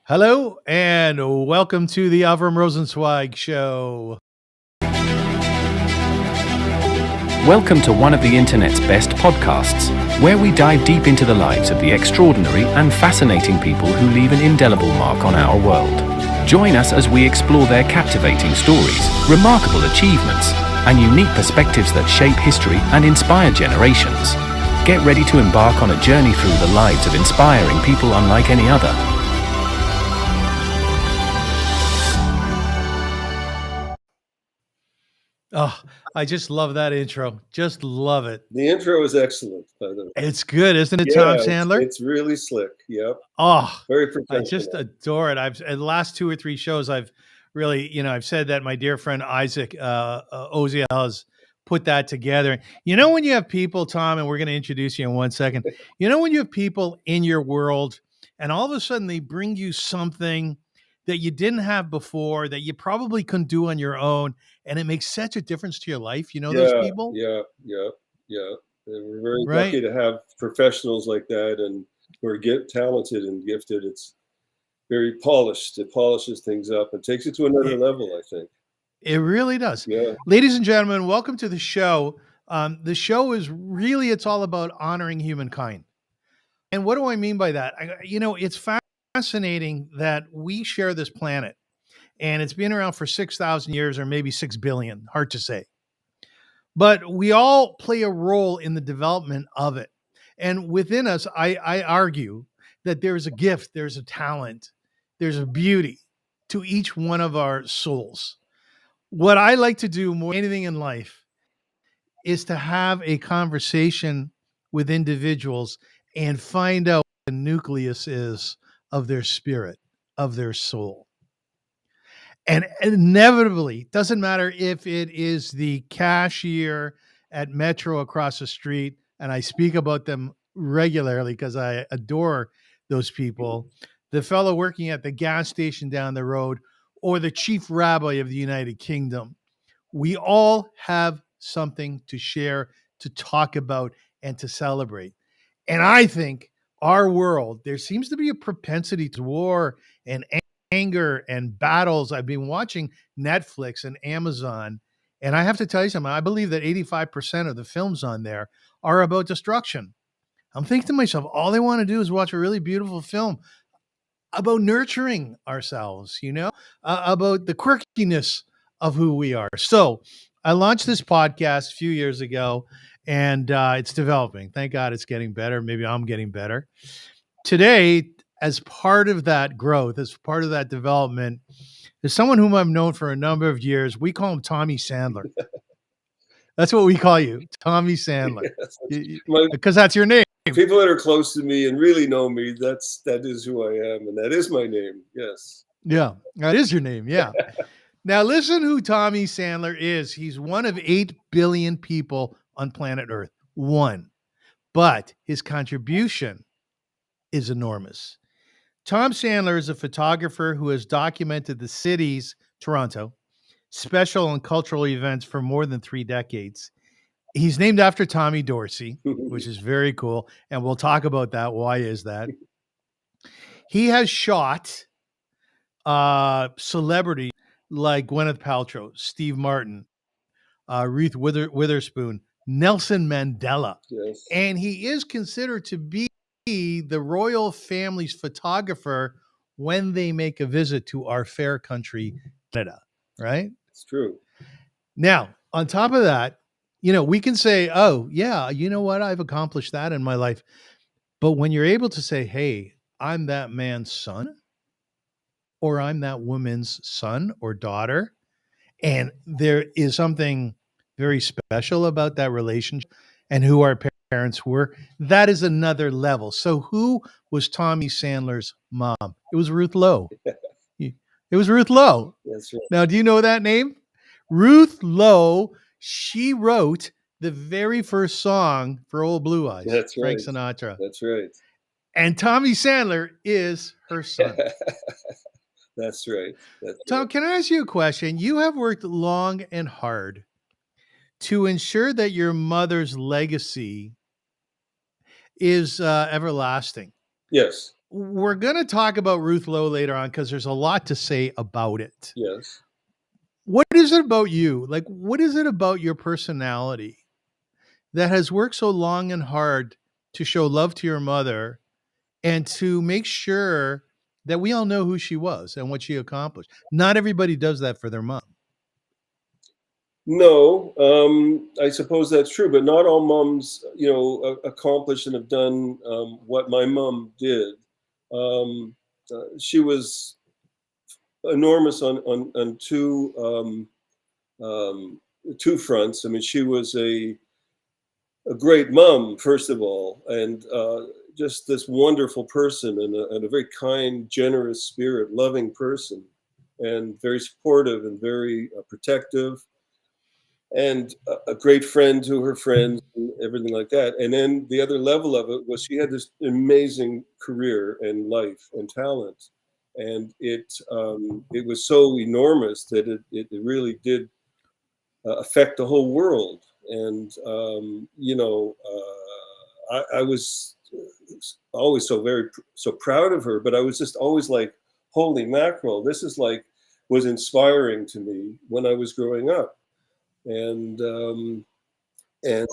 Hello and welcome to the Avrum Rosensweig show. Welcome to one of the internet's best podcasts, where we dive deep into the lives of the extraordinary and fascinating people who leave an indelible mark on our world. Join us as we explore their captivating stories, remarkable achievements, and unique perspectives that shape history and inspire generations. Get ready to embark on a journey through the lives of inspiring people unlike any other. Oh, I just love that intro. Just love it. The intro is excellent, by the way. It's good, isn't it, Tom Sandler? It's really slick. Yep. Oh, Very professional. I just adore it. In the last 2 or 3 shows, I've really, I've said that my dear friend Isaac Oziel has put that together. When you have people, Tom, and we're going to introduce you in 1 second. When you have people in your world and all of a sudden they bring you something that you didn't have before, that you probably couldn't do on your own, and it makes such a difference to your life. Those people? Yeah. And we're very lucky to have professionals like that and who are talented and gifted. It's very polished. It polishes things up and takes it to another level, I think. It really does. Yeah. Ladies and gentlemen, welcome to the show. The show is really, it's all about honoring humankind. And what do I mean by that? It's fascinating that we share this planet, and it's been around for 6,000 years or maybe 6 billion, hard to say. But we all play a role in the development of it. And within us, I argue that there's a gift, there's a talent, there's a beauty to each one of our souls. What I like to do more than anything in life is to have a conversation with individuals and find out what the nucleus is of their spirit, of their soul. And inevitably, doesn't matter if it is the cashier at Metro across the street, and I speak about them regularly because I adore those people, the fellow working at the gas station down the road, or the chief rabbi of the United Kingdom. We all have something to share, to talk about, and to celebrate. And I think our world, there seems to be a propensity to war and anger and battles. I've been watching Netflix and Amazon, and I have to tell you something. I believe that 85% of the films on there are about destruction. I'm thinking to myself, all they want to do is watch a really beautiful film about nurturing ourselves, about the quirkiness of who we are. So I launched this podcast a few years ago, and it's developing. Thank God it's getting better. Maybe I'm getting better. Today, as part of that growth, as part of that development, is someone whom I've known for a number of years. We call him Tommy Sandler. That's what we call you, Tommy Sandler, because that's your name. People that are close to me and really know me, that is who I am, and that is my name. Yes. Yeah, that is your name. Yeah. Now listen who Tommy Sandler is. He's one of 8 billion people on planet Earth. One. But his contribution is enormous. Tom Sandler is a photographer who has documented the city's, Toronto, special and cultural events for more than 3 decades. He's named after Tommy Dorsey, which is very cool. And we'll talk about that. Why is that? He has shot celebrities like Gwyneth Paltrow, Steve Martin, Ruth Witherspoon, Nelson Mandela. Yes. And he is considered to be the royal family's photographer when they make a visit to our fair country, Canada, right? It's true. Now, on top of that, we can say, oh, yeah, you know what? I've accomplished that in my life. But when you're able to say, hey, I'm that man's son, or I'm that woman's son or daughter, and there is something very special about that relationship and who our parents were, that is another level. So who was Tommy Sandler's mom? It was Ruth Lowe. It was Ruth Lowe. That's right. Now, do you know that name? Ruth Lowe, she wrote the very first song for Old Blue Eyes, That's Frank right. Sinatra. That's right. And Tommy Sandler is her son. That's right. Tom, can I ask you a question? You have worked long and hard to ensure that your mother's legacy is everlasting. Yes. we're going to talk about Ruth Lowe later on because there's a lot to say about it. Yes. What is it about you? Like, what is it about your personality that has worked so long and hard to show love to your mother and to make sure that we all know who she was and what she accomplished? Not everybody does that for their mom. No, I suppose that's true, but not all moms, accomplish and have done what my mom did. She was enormous on two fronts. I mean, she was a great mom, first of all, and just this wonderful person, and a very kind, generous spirit, loving person, and very supportive and very protective, and a great friend to her friends and everything like that. And then the other level of it was she had this amazing career and life and talent, and it was so enormous that it really did affect the whole world. And I was always so proud of her, but I was just always like, holy mackerel, this is like was inspiring to me when I was growing up. And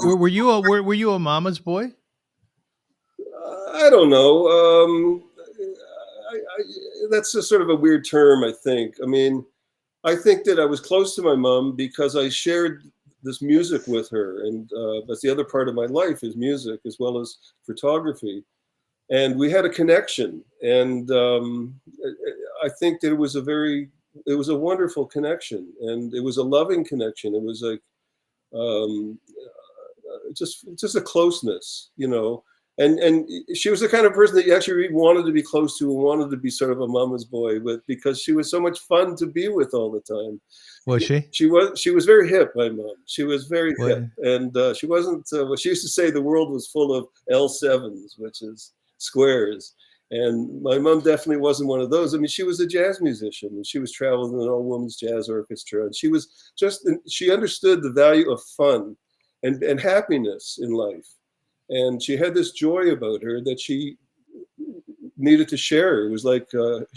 Were you a mama's boy? I don't know. That's a sort of a weird term, I think. I mean, I think that I was close to my mom because I shared this music with her, and that's the other part of my life is music as well as photography, and we had a connection, and I think that it was a wonderful connection, and it was a loving connection. It was like just a closeness, and she was the kind of person that you actually wanted to be close to and wanted to be sort of a mama's boy with, because she was so much fun to be with all the time. Was she? She was very hip, my mom. She was very What? hip, and she wasn't. What she used to say, the world was full of L7s, which is squares. And my mom definitely wasn't one of those. I mean, she was a jazz musician, and she was traveling in an all-women's jazz orchestra, and she understood the value of fun and happiness in life. And she had this joy about her that she needed to share. It was like it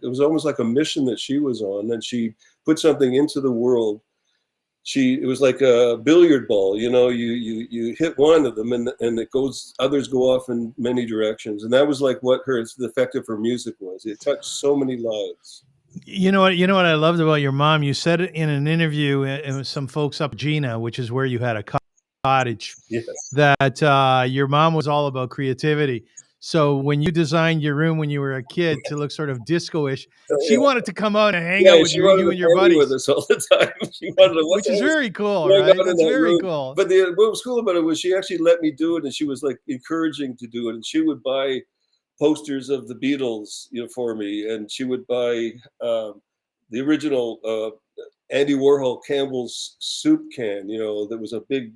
was almost like a mission that she was on, and she put something into the world. It was like a billiard ball, you hit one of them, and others go off in many directions. And that was like what the effect of her music was. It touched so many lives. You know what I loved about your mom? You said it in an interview with some folks up Gina, which is where you had a cottage, Yes. that your mom was all about creativity. So when you designed your room when you were a kid to look sort of disco-ish, she wanted to come out and hang out with you and your buddies with us all the time. She wanted to, which is very cool, right? That's very cool. But what was cool about it was she actually let me do it, and she was like encouraging to do it, and she would buy posters of the Beatles, for me, and she would buy the original Andy Warhol Campbell's soup can, that was a big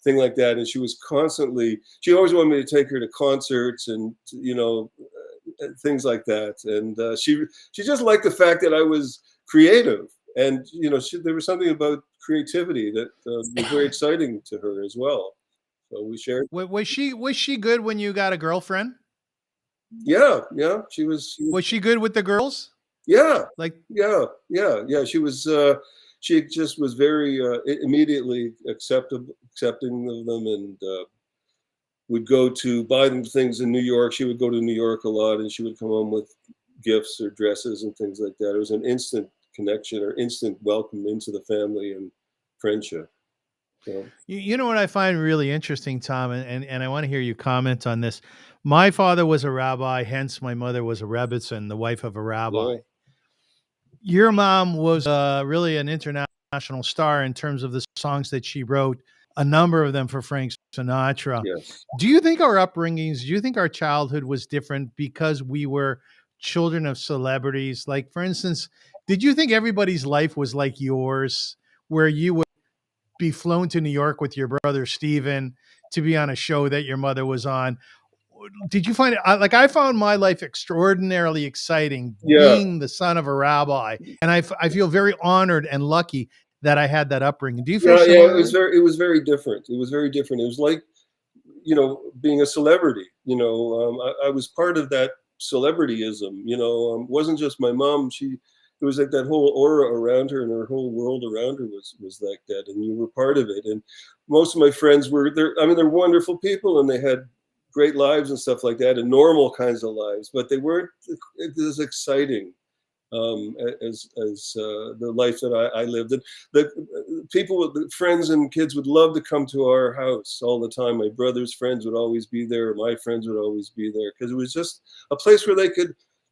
thing like that. And she always wanted me to take her to concerts and things like that. And she just liked the fact that I was creative, and there was something about creativity that was very exciting to her as well. So we shared. Was she good when you got a girlfriend? Yeah, she was. Was she good with the girls? Yeah, yeah. She was. She just was very immediately accepting of them, and would go to buy them things in New York. She would go to New York a lot, and she would come home with gifts or dresses and things like that. It was an instant connection or instant welcome into the family and friendship. So. You know what I find really interesting, Tom, and I want to hear you comment on this. My father was a rabbi, hence my mother was a rebbitzin, the wife of a rabbi. Yeah. Your mom was really an international star in terms of the songs that she wrote, a number of them for Frank Sinatra. Yes. Do you think our childhood was different because we were children of celebrities? Like, for instance, did you think everybody's life was like yours, where you would be flown to New York with your brother Steven to be on a show that your mother was on? Did you find it I found my life extraordinarily exciting, being the son of a rabbi, and I feel very honored and lucky that I had that upbringing. Do you feel similarly? Yeah, it was very different. It was like, being a celebrity. I was part of that celebrityism, wasn't just my mom. It was like that whole aura around her, and her whole world around her was like that, and you were part of it. And most of my friends were there. I mean, they're wonderful people, and they had great lives and stuff like that, and normal kinds of lives, but they weren't as exciting as the life that I lived. And the friends and kids would love to come to our house all the time. My brother's friends would always be there. My friends would always be there, because it was just a place where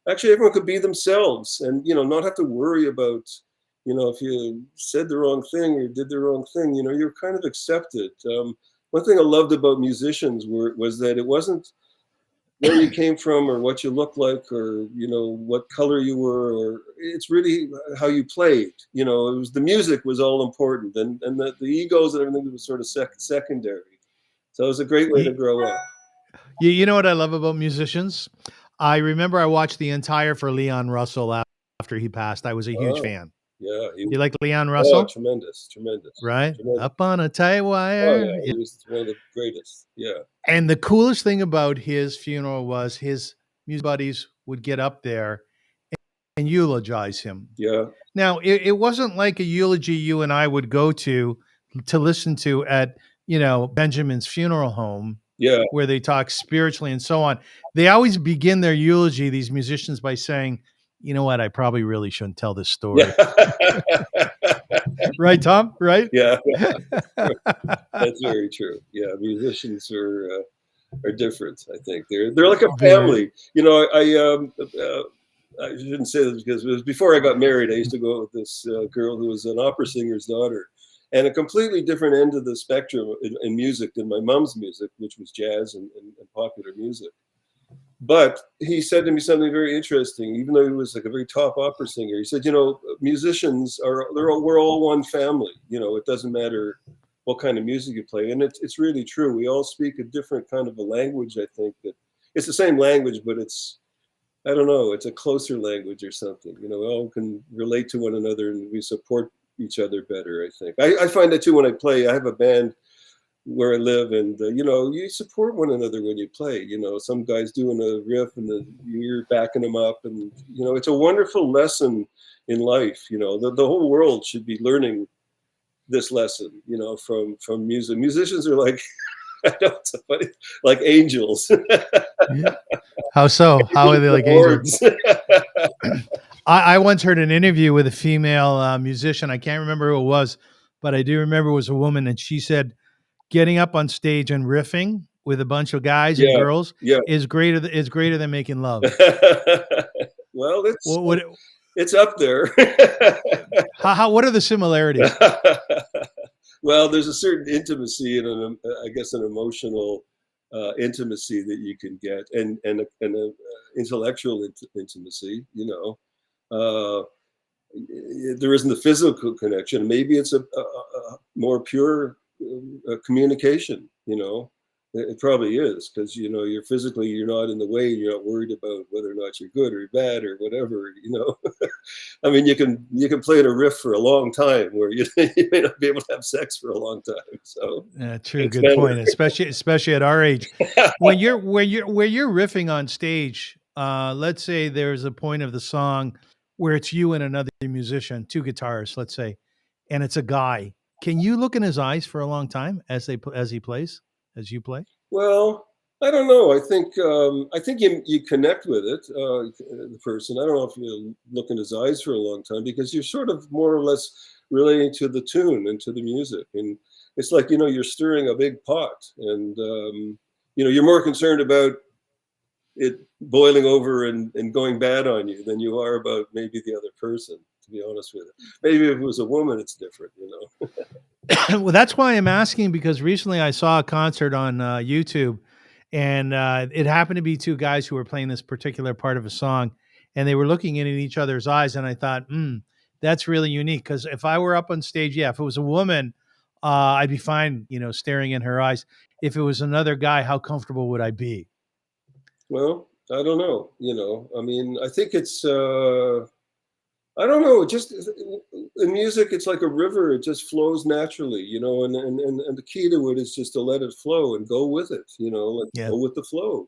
everyone could be themselves, and not have to worry about if you said the wrong thing or did the wrong thing. You're kind of accepted. One thing I loved about musicians was that it wasn't where you came from or what you looked like or what color you were, or it's really how you played. It was the music was all important, and the egos and everything was sort of secondary. So it was a great way to grow up. You know what I love about musicians? I remember I watched the entire for Leon Russell after he passed. I was a huge fan. Yeah. You like Leon Russell? Oh, tremendous. Right? Tremendous. Up on a tight wire. Oh, yeah. He was one of the greatest. Yeah. And the coolest thing about his funeral was his music buddies would get up there and eulogize him. Yeah. Now, it wasn't like a eulogy you and I would go to listen to at, Benjamin's funeral home. Yeah. Where they talk spiritually and so on. They always begin their eulogy, these musicians, by saying, you know what, I probably really shouldn't tell this story. Yeah. Right, Tom? Right? Yeah. That's very true. Yeah. Musicians are different, I think. They're like a family. I shouldn't say this because it was before I got married. I used to go out with this girl who was an opera singer's daughter, and a completely different end of the spectrum in music than my mom's music, which was jazz and popular music. But he said to me something very interesting, even though he was like a very top opera singer. He said, musicians we're all one family. It doesn't matter what kind of music you play. And it's really true. We all speak a different kind of a language. I think that it's the same language, but it's a closer language or something. We all can relate to one another, and we support each other better, I think. I find that too when I play. I have a band where I live, and you support one another when you play. Some guy's doing a riff and you're backing them up, and it's a wonderful lesson in life. The whole world should be learning this lesson, from music. Musicians are like I know it's so funny, like angels. How so? How are they like angels? I once heard an interview with a female musician. I can't remember who it was, but I do remember it was a woman, and she said getting up on stage and riffing with a bunch of guys and girls is greater than making love. Well, it's up there. What are the similarities? Well, there's a certain intimacy and I guess an emotional intimacy that you can get, and a intellectual intimacy. There isn't the physical connection. Maybe it's a more pure communication. It probably is, because you're not in the way. You're not worried about whether or not you're good or bad or whatever. I mean, you can play a riff for a long time, where you may not be able to have sex for a long time. So true, good point. Especially at our age, when you're riffing on stage. Let's say there's a point of the song where it's you and another musician, two guitarists, let's say, and it's a guy. Can you look in his eyes for a long time as he plays? As you play? Well, I don't know. I think you connect with it, the person. I don't know if you look in his eyes for a long time, because you're sort of more or less relating to the tune and to the music. And it's like, you're stirring a big pot, and you're more concerned about it boiling over and going bad on you than you are about maybe the other person, to be honest with you. Maybe if it was a woman, it's different, Well, that's why I'm asking, because recently I saw a concert on YouTube, and it happened to be two guys who were playing this particular part of a song, and they were looking in each other's eyes, and I thought, that's really unique, because if I were up on stage, if it was a woman, I'd be fine, staring in her eyes. If it was another guy, how comfortable would I be? Well, I don't know. I mean, I think it's I don't know. Just in music, it's like a river. It just flows naturally, and the key to it is just to let it flow and go with it, go with the flow.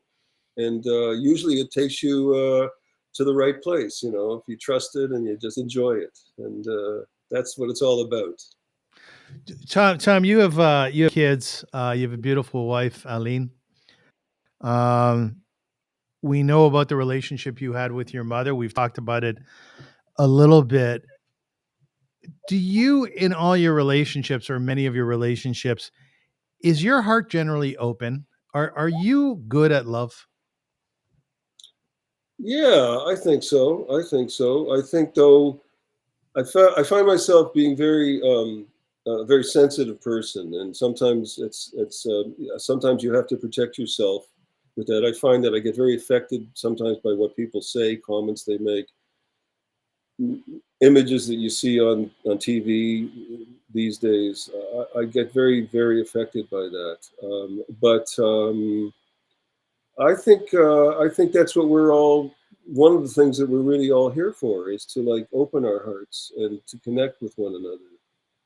and usually it takes you to the right place, if you trust it and you just enjoy it, and that's what it's all about. Tom, you have kids. You have a beautiful wife, Aline. We know about the relationship you had with your mother. We've talked about it a little bit. Do you, in all your relationships or many of your relationships, is your heart generally open? Are you good at love? Yeah, I think so. I think though, I find myself being very sensitive person, and sometimes sometimes you have to protect yourself with that. I find that I get very affected sometimes by what people say, comments they make, images that you see on TV these days. I get very, very affected by that. But I think that's what we're all. One of the things that we're really all here for is to like open our hearts and to connect with one another.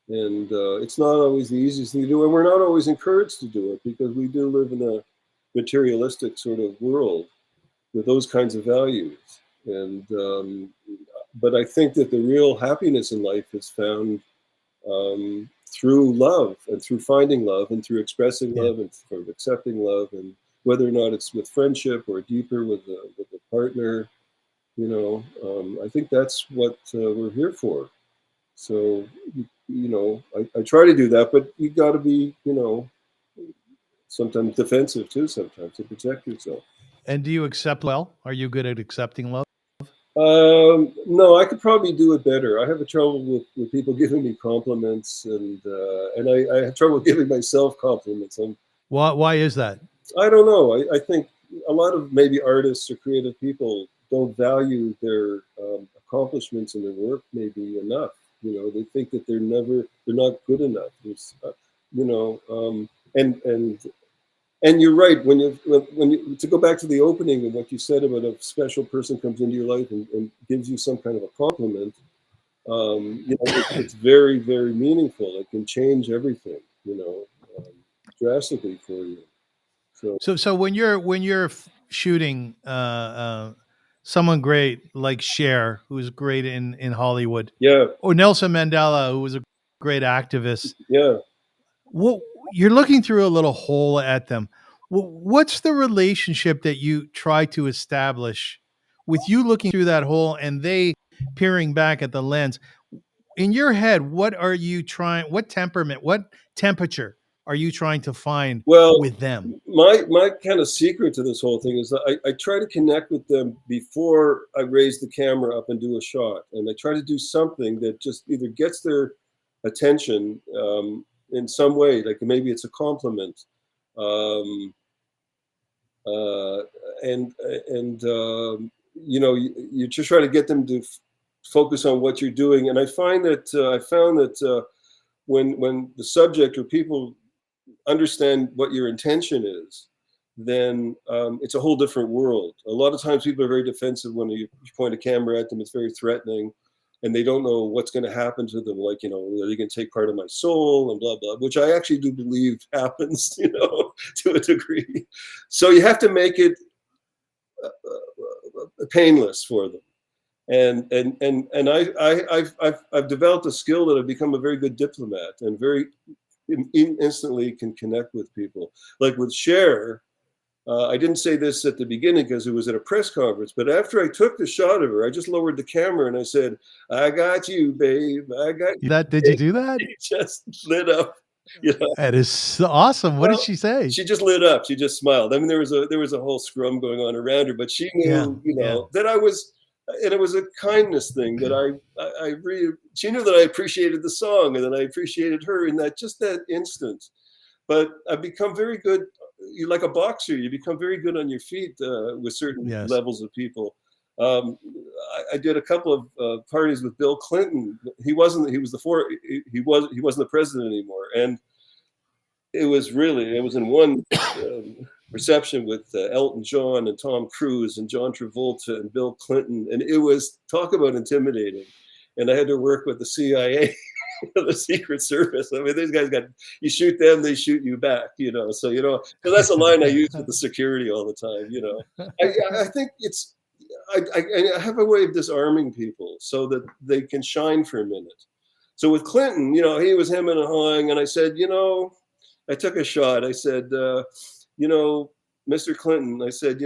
And it's not always the easiest thing to do, and we're not always encouraged to do it because we do live in a materialistic sort of world with those kinds of values. And but I think that the real happiness in life is found through love and through finding love and through expressing love and through accepting love, and whether or not it's with friendship or deeper with a partner, I think that's what we're here for. So, I try to do that, but you got to be, sometimes defensive too, sometimes to protect yourself. And do you accept well? Are you good at accepting love? No, I could probably do it better. I have a trouble with people giving me compliments, and I have trouble giving myself compliments. Why is that? I don't know. I think a lot of maybe artists or creative people don't value their accomplishments in their work maybe enough. They think that they're not good enough. And you're right when you to go back to the opening and what you said about a special person comes into your life and gives you some kind of a compliment. It's very, very meaningful. It can change everything, drastically for you. So when you're shooting someone great like Cher, who's great in Hollywood, yeah, or Nelson Mandela, who was a great activist, yeah. well, you're looking through a little hole at them. What's the relationship that you try to establish with you looking through that hole and they peering back at the lens? In your head, what are you trying? What temperament? What temperature are you trying to find Well, with them? my kind of secret to this whole thing is that I try to connect with them before I raise the camera up and do a shot, and I try to do something that just either gets their attention in some way, like maybe it's a compliment, um, and you just try to get them to focus on what you're doing. And I found that when the subject or people understand what your intention is, then it's a whole different world. A lot of times people are very defensive when you point a camera at them. It's very threatening, and they don't know what's going to happen to them. Like, are they going to take part of my soul and blah, blah, which I actually do believe happens, to a degree. So you have to make it painless for them. And I've developed a skill that I've become a very good diplomat and very instantly can connect with people. Like with Cher, I didn't say this at the beginning because it was at a press conference, but after I took the shot of her, I just lowered the camera and I said, "I got you, babe. I got you." Did you do that? It just lit up. That is so awesome. What did she say? She just lit up. She just smiled. I mean, there was a whole scrum going on around her, but she knew, that I was, and it was a kindness thing that I really. She knew that I appreciated the song and that I appreciated her in that instant. But I've become very good. You're like a boxer. You become very good on your feet with certain levels of people. I did a couple of parties with Bill Clinton. He wasn't the president anymore, and it was in one reception with Elton John and Tom Cruise and John Travolta and Bill Clinton, and it was talk about intimidating. And I had to work with the CIA the Secret Service. I mean, these guys you shoot them, they shoot you back, So, so that's a line I use with the security all the time, I think I have a way of disarming people so that they can shine for a minute. So with Clinton, he was hemming and hawing, and I said, I took a shot. I said, Mr. Clinton, I said,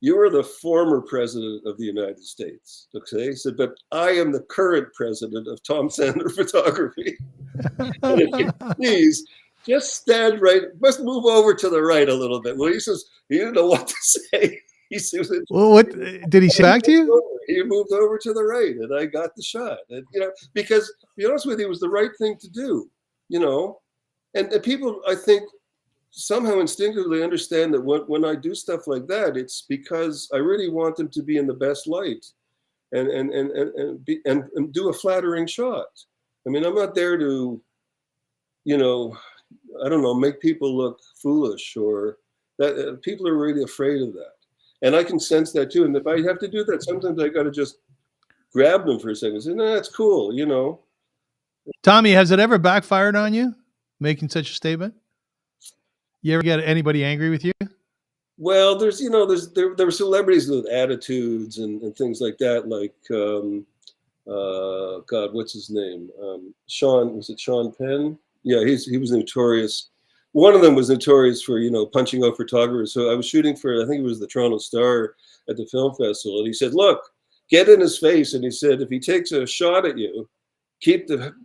you are the former president of the United States. Okay. He said, but I am the current president of Tom Sandler Photography. And if you please just stand right, must move over to the right a little bit. Well, he says, he didn't know what to say. He says, well, what did he say back to you? He moved over to the right, and I got the shot. And, because to be honest with you, it was the right thing to do, and people, I think, somehow instinctively understand that when I do stuff like that, it's because I really want them to be in the best light, and do a flattering shot. I mean, I'm not there to, I don't know, make people look foolish, or that people are really afraid of that. And I can sense that too. And if I have to do that, sometimes I got to just grab them for a second and say, no, that's cool, Tommy, has it ever backfired on you, making such a statement? You ever get anybody angry with you? Well, there were celebrities with attitudes and things like that, like, God, what's his name? Was it Sean Penn? Yeah, he was notorious. One of them was notorious for, punching out photographers. So I was shooting for, I think it was the Toronto Star at the film festival. And he said, look, get in his face. And he said, if he takes a shot at you, keep your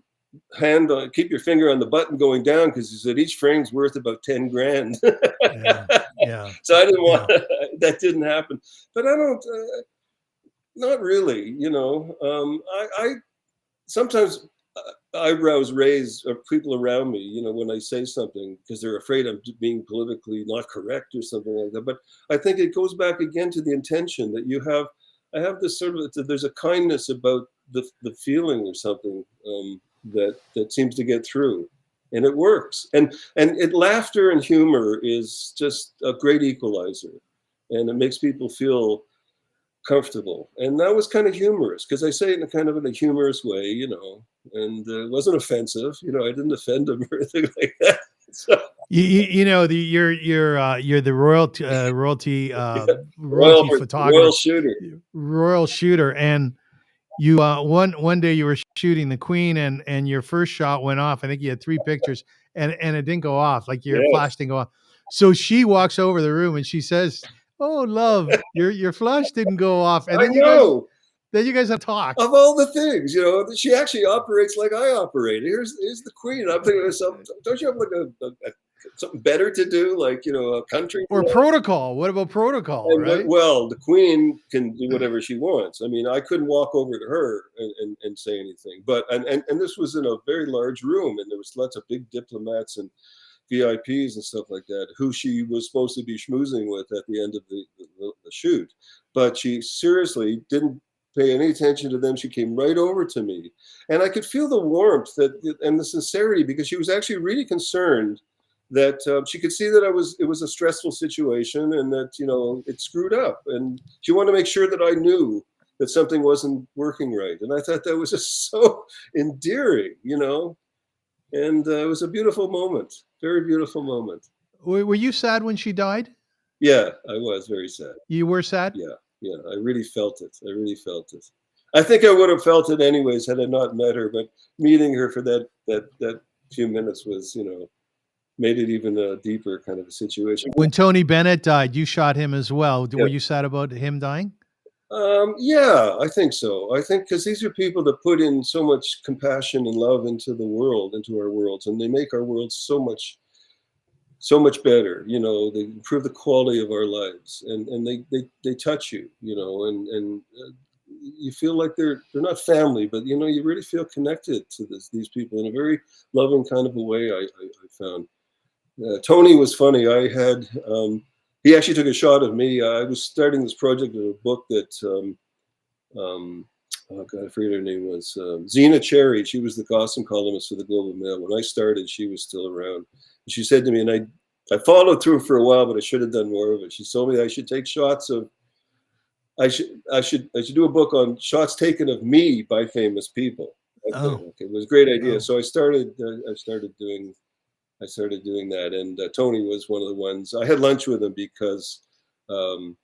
finger on the button going down. Cause he said, each frame's worth about 10 grand. Yeah. So I didn't want, that didn't happen, but I don't, not really, I sometimes eyebrows raise of people around me, when I say something, because they're afraid I'm being politically not correct or something like that. But I think it goes back again to the intention that I have this sort of, there's a kindness about the feeling or something that seems to get through, and it works. And laughter and humor is just a great equalizer, and it makes people feel comfortable. And that was kind of humorous, because I say it in a humorous way, and it wasn't offensive. I didn't offend them or anything like that. So, you're the royalty photographer, royal shooter, and you one day you were shooting the Queen, and your first shot went off. I think you had 3 pictures, and it didn't go off, like your flash didn't go off. So she walks over the room and she says, "Oh, love, your flash didn't go off." And then you guys have talked. Of all the things, she actually operates like I operate. Here's the Queen. I'm thinking to myself, don't you have like something better to do, like a country or protocol? What about protocol? Right? Well, the Queen can do whatever she wants. I mean, I couldn't walk over to her and say anything. But and this was in a very large room, and there was lots of big diplomats and VIPs and stuff like that, who she was supposed to be schmoozing with at the end of the shoot. But she seriously didn't pay any attention to them. She came right over to me, and I could feel the warmth and the sincerity, because she was actually really concerned that she could see that it was a stressful situation, and that, it screwed up, and she wanted to make sure that I knew that something wasn't working right. And I thought that was just so endearing, and it was a beautiful moment, very beautiful moment. Were you sad when she died? Yeah, I was very sad. You were sad? Yeah, I really felt it. I think I would have felt it anyways had I not met her, but meeting her for that few minutes was, made it even a deeper kind of a situation. When Tony Bennett died, you shot him as well. Were you sad about him dying? Yeah, I think so. I think because these are people that put in so much compassion and love into the world, into our worlds, and they make our world so much better. They improve the quality of our lives, and they touch you, and you feel like they're not family, but you really feel connected to these people in a very loving kind of a way. I found. Tony was funny. I had, he actually took a shot of me. I was starting this project of a book that, oh God, I forget her name was, Zena Cherry. She was the Gotham columnist for the Globe and Mail. When I started, she was still around. And she said to me, and I followed through for a while, but I should have done more of it. She told me I should take shots of, I should do a book on shots taken of me by famous people. Oh, Okay, it was a great idea. oh, So I started doing that, and Tony was one of the ones. I had lunch with him because um,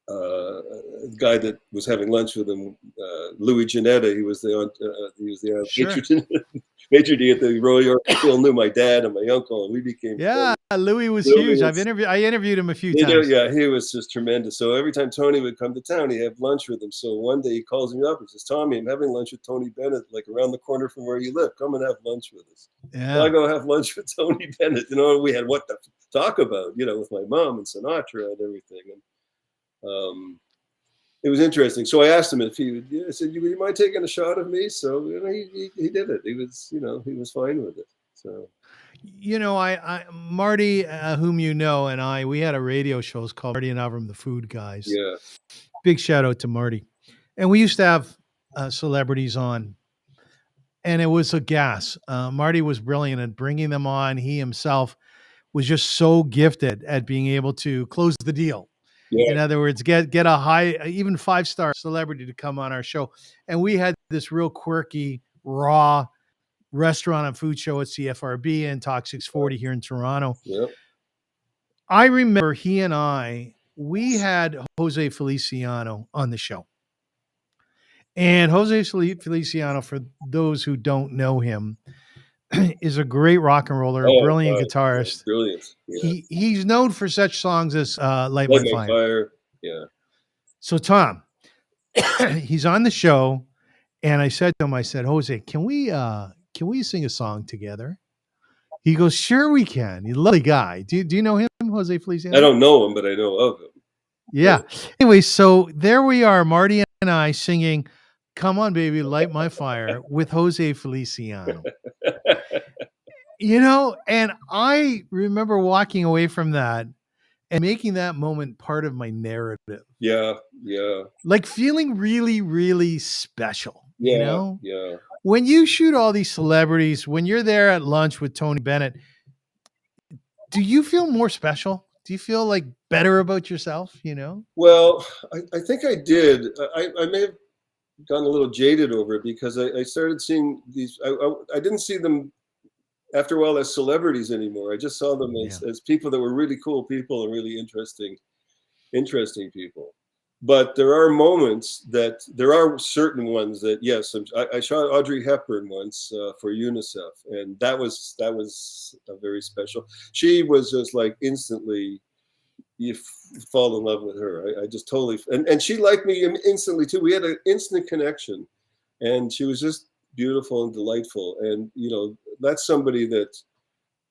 the guy that was having lunch with him, Louis Janetta, he was the sure. maitre d' at the Royal York. Still knew my dad and my uncle, and we became Yeah, friends. Louis was Louis huge. was, I interviewed him a few you know, times. yeah, he was just tremendous. So every time Tony would come to town, he'd have lunch with him. So one day he calls me up and says, "Tommy, I'm having lunch with Tony Bennett, like around the corner from where you live. Come and have lunch with us." So I Yeah. go have lunch with Tony Bennett. You know, we had what to talk about, you know, with my mom and Sinatra and everything. And it was interesting. So I asked him if he would. I said, "You mind taking a shot of me?" So you know, he did it. He was, you know, he was fine with it. So You know, Marty, whom you know, and we had a radio show called Marty and Avrum, the Food Guys. yeah, Big shout out to Marty. And we used to have celebrities on, and it was a gas. Marty was brilliant at bringing them on. He himself was just so gifted at being able to close the deal. yeah, In other words, get a high, even 5-star celebrity to come on our show. And we had this real quirky, raw restaurant and food show at CFRB and Talk 640 here in Toronto. yeah. I remember we had Jose Feliciano on the show. And Jose Feliciano, for those who don't know him, is a great rock and roller, a Oh brilliant God, yeah, guitarist. brilliant. Yeah, He's known for such songs as Light Light My My Fire. Fire. Yeah, So Tom, he's on the show, and I said to him, I said, Jose, can we sing a song together? He goes, sure we can. He's a lovely guy. Do you know him, Jose I Feliciano? don't know him, but I know of him. Yeah, Yeah. Anyway, so there we are, Marty and I singing Come On Baby, Light My Fire with Jose Feliciano. You know, and I remember walking away from that and making that moment part of my narrative. yeah, yeah, Like feeling really, really special, you yeah, know? yeah. When you shoot all these celebrities, when you're there at lunch with Tony Bennett, do you feel more special? Do you feel like better about yourself, you know? Well, I think I did. I may have gotten a little jaded over it because I started seeing these. I didn't see them after a while as celebrities anymore. I just saw them Yeah. as people that were really cool people and really interesting people. But there are moments that there are certain ones that yes, I shot Audrey Hepburn once for UNICEF, and that was a very special. She was just like instantly you fall in love with her. I just totally and she liked me instantly too. We had an instant connection, and she was just beautiful and delightful. And you know that's somebody that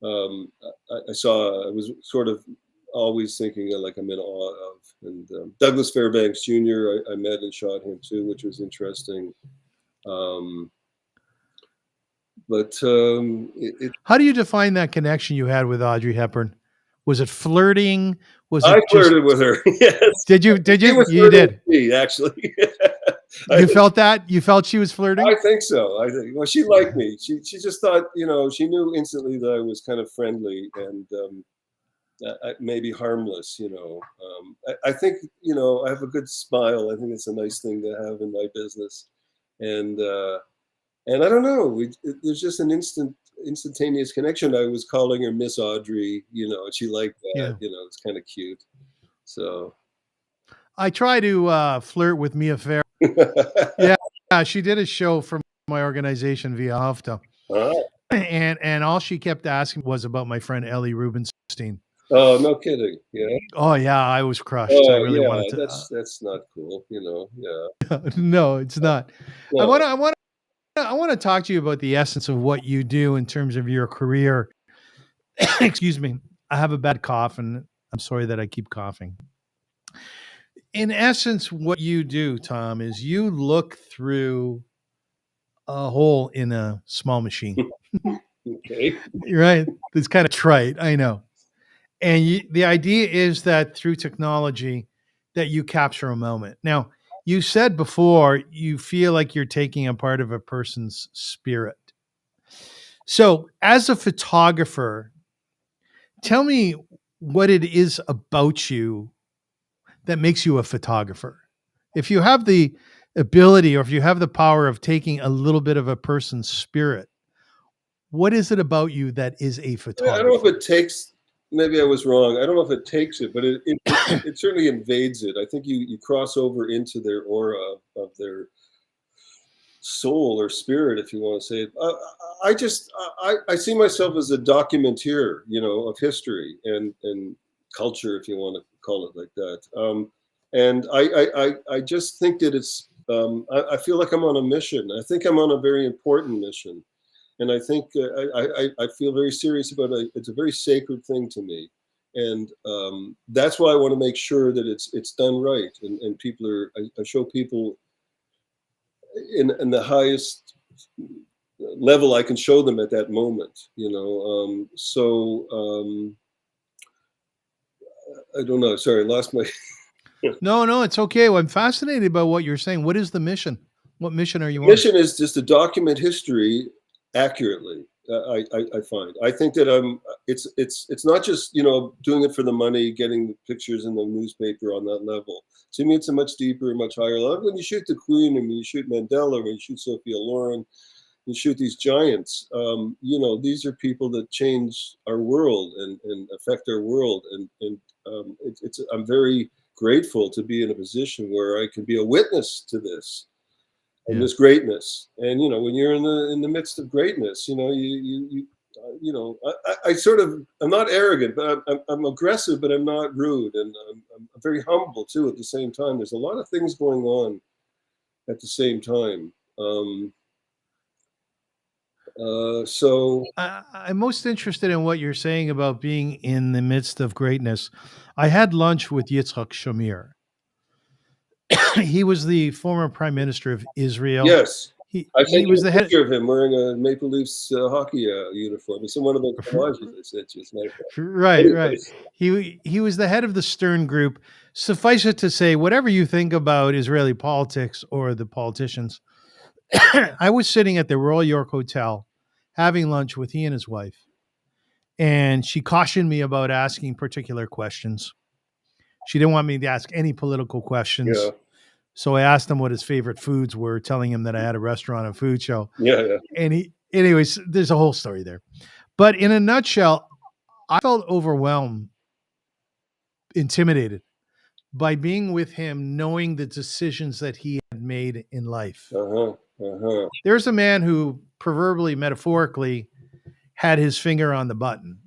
I saw. I was sort of always thinking like I'm in awe of. And Douglas Fairbanks Jr. I met and shot him too, which was interesting. Um, but How do you define that connection you had with Audrey Hepburn? Was it flirting? Was I it just flirted with her. Yes, did you she was you flirting did. with me actually. You felt that? You felt she was flirting? I think so. I think well, she liked me. She just thought she knew instantly that I was kind of friendly and maybe harmless. I think I have a good smile. I think it's a nice thing to have in my business, and I don't know. There's just an instantaneous connection. I was calling her Miss Audrey, and she liked that. Yeah. It's kind of cute. So I try to flirt with Mia Farrow. Yeah, she did a show for my organization via Hafta. And all she kept asking was about my friend Ellie Rubenstein. Oh, no kidding. Yeah. Oh yeah, I was crushed. I Oh, really yeah. wanted to. That's not cool. Yeah. No, it's not. I No. want to. I want to talk to you about the essence of what you do in terms of your career. Excuse me. I have a bad cough, and I'm sorry that I keep coughing. In essence, what you do, Tom, is you look through a hole in a small machine. Okay. Right? It's kind of trite, I know. And the idea is that through technology, that you capture a moment. Now, you said before you feel like you're taking a part of a person's spirit. So, as a photographer, tell me what it is about you that makes you a photographer. If you have the ability, or if you have the power of taking a little bit of a person's spirit, what is it about you that is a I photographer? don't know if it takes. Maybe I was wrong. I don't know if it takes it, but it certainly invades it. I think you cross over into their aura of their soul or spirit, if you want to say it. I see myself as a documenter, of history and culture, if you want to call it like that. And I just think that it's. I feel like I'm on a mission. I think I'm on a very important mission, and I think I feel very serious about it. It's a very sacred thing to me, and that's why I want to make sure that it's done right, and people are. I show people in the highest level I can show them at that moment, I don't know. Sorry, I lost my. No, it's okay. Well, I'm fascinated by what you're saying. What is the mission? What mission are you on? Mission is just to document history accurately. I find. I think that it's not just doing it for the money, getting the pictures in the newspaper on that level. To me, it's a much deeper, much higher level. When you shoot the Queen, and when you shoot Mandela, when you shoot Sophia Loren, you shoot these giants. These are people that change our world and affect our world. And I'm very grateful to be in a position where I can be a witness to this. And this greatness, and when you're in the midst of greatness, I sort of, I'm not arrogant, but I'm aggressive, but I'm not rude, and I'm very humble too. At the same time, there's a lot of things going on at the same time. So I'm most interested in what you're saying about being in the midst of greatness. I had lunch with Yitzhak Shamir. He was the former prime minister of Israel. yes, I He think was the head. picture of him wearing a Maple Leafs hockey uniform. It's in one of those collages I sent you. Right. He was the head of the Stern Group. Suffice it to say, whatever you think about Israeli politics or the politicians, I was sitting at the Royal York Hotel having lunch with he and his wife, and she cautioned me about asking particular questions. She didn't want me to ask any political questions. Yeah. So I asked him what his favorite foods were, telling him that I had a restaurant and food show. Yeah. And anyways, there's a whole story there. But in a nutshell, I felt overwhelmed, intimidated by being with him, knowing the decisions that he had made in life. There's a man who proverbially, metaphorically, had his finger on the button.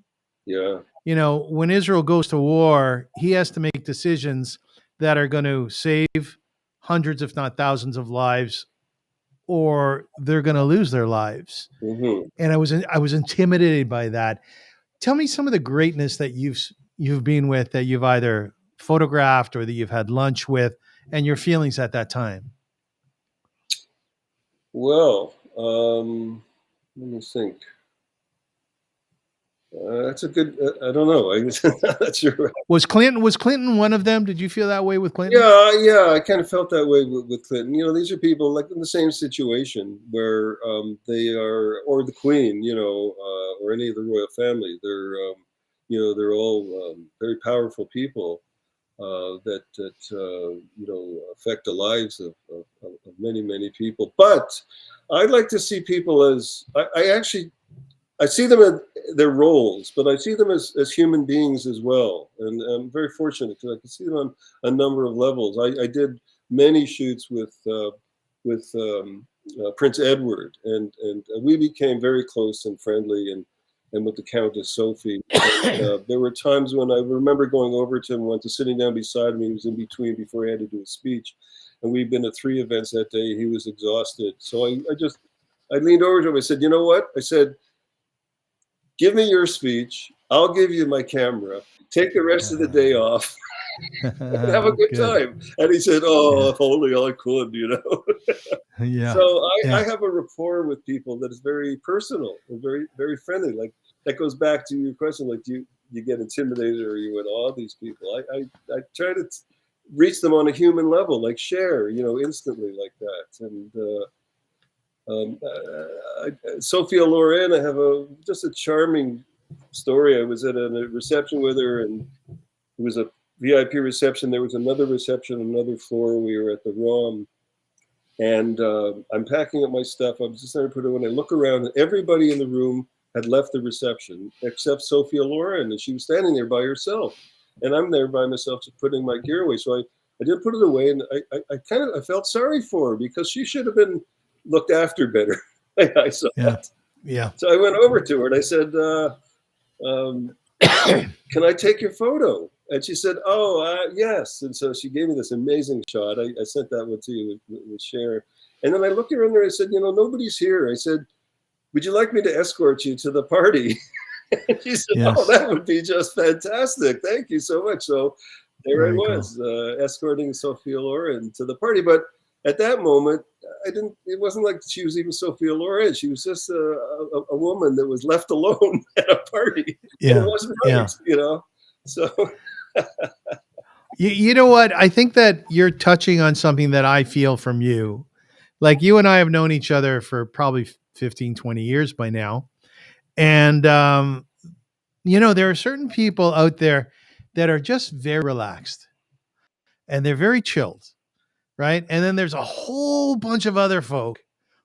Yeah. When Israel goes to war, he has to make decisions that are going to save hundreds, if not thousands of lives, or they're going to lose their lives. Mm-hmm. And I was intimidated by that. Tell me some of the greatness that you've been with, that you've either photographed or that you've had lunch with, and your feelings at that time. Well, let me think. That's a good. I don't know. I'm not sure. Was Clinton one of them? Did you feel that way with Clinton? Yeah. I kind of felt that way with Clinton. These are people like in the same situation where they are, or the Queen, or any of the royal family. They're all very powerful people that affect the lives of many people. But I'd like to see people as I see them in their roles, but I see them as human beings as well. And I'm very fortunate because I can see them on a number of levels. I did many shoots with Prince Edward, and we became very close and friendly, and with the Countess Sophie. And, there were times when I remember going over to him once, sitting down beside me. He was in between before he had to do a speech. And we'd been at 3 events that day. He was exhausted. So I leaned over to him. I said, you know what? I said, give me your speech. I'll give you my camera. Take the rest of the day off and have a good time. And he said, if only I could, Yeah. So I have a rapport with people that is very personal and very, very friendly. Like that goes back to your question, like do you get intimidated or are you in awe of these people? I try to reach them on a human level, like Cher, instantly like that. And Sophia Loren, I have just a charming story. I was at a reception with her, and it was a VIP reception. There was another reception on another floor. We were at the ROM, And I'm packing up my stuff. I'm just starting to put it. When I look around, and everybody in the room had left the reception except Sophia Loren, and she was standing there by herself. And I'm there by myself, just putting my gear away. So I did put it away, and I felt sorry for her because she should have been looked after better. I saw that. Yeah. So I went over to her and I said, "Can I take your photo?" And she said, "Oh, yes." And so she gave me this amazing shot. I sent that one to you with Cher. And then I looked around there and I said, nobody's here. I said, "Would you like me to escort you to the party?" And she said, Yes. "Oh, that would be just fantastic. Thank you so much." So there Very I was, escorting Sophia Loren to the party. But at that moment, it wasn't like she was even Sophia Loren. She was just a woman that was left alone at a party. Yeah. And it wasn't right, So You know what? I think that you're touching on something that I feel from you. Like, you and I have known each other for probably 15, 20 years by now. And, there are certain people out there that are just very relaxed and they're very chilled, right? And then there's a whole bunch of other folk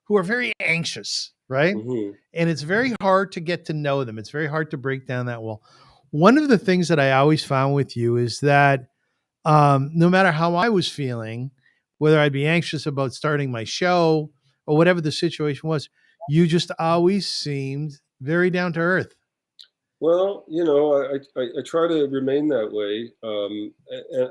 who are very anxious, right? mhm. And it's very hard to get to know them. It's very hard to break down that wall. One of the things that I always found with you is that no matter how I was feeling, whether I'd be anxious about starting my show or whatever the situation was, you just always seemed very down to earth. Well, I try to remain that way. And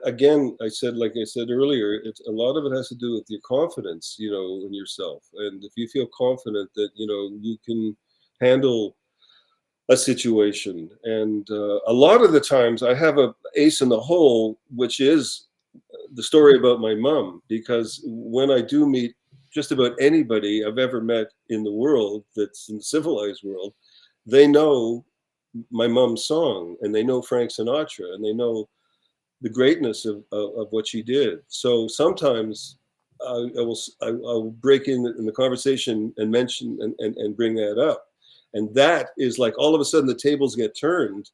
again, like I said earlier, a lot of it has to do with your confidence, in yourself. And if you feel confident that, you can handle a situation. And a lot of the times I have a ace in the hole, which is the story about my mom, because when I do meet just about anybody I've ever met in the world that's in the civilized world, they know my mom's song, and they know Frank Sinatra, and they know the greatness of what she did. So sometimes I'll break in the conversation and mention and bring that up, and that is like all of a sudden the tables get turned.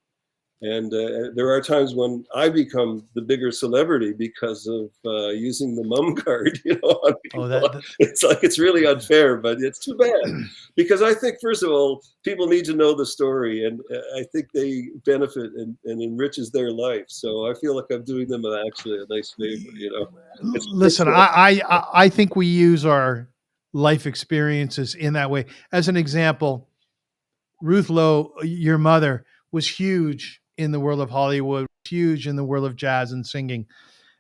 And there are times when I become the bigger celebrity because of using the mum card, on people. It's like, it's really unfair, but it's too bad. Because I think, first of all, people need to know the story, and I think they benefit and enriches their life. So I feel like I'm doing them actually a nice favor, Listen, I think we use our life experiences in that way. As an example, Ruth Lowe, your mother, was huge in the world of Hollywood, huge in the world of jazz and singing.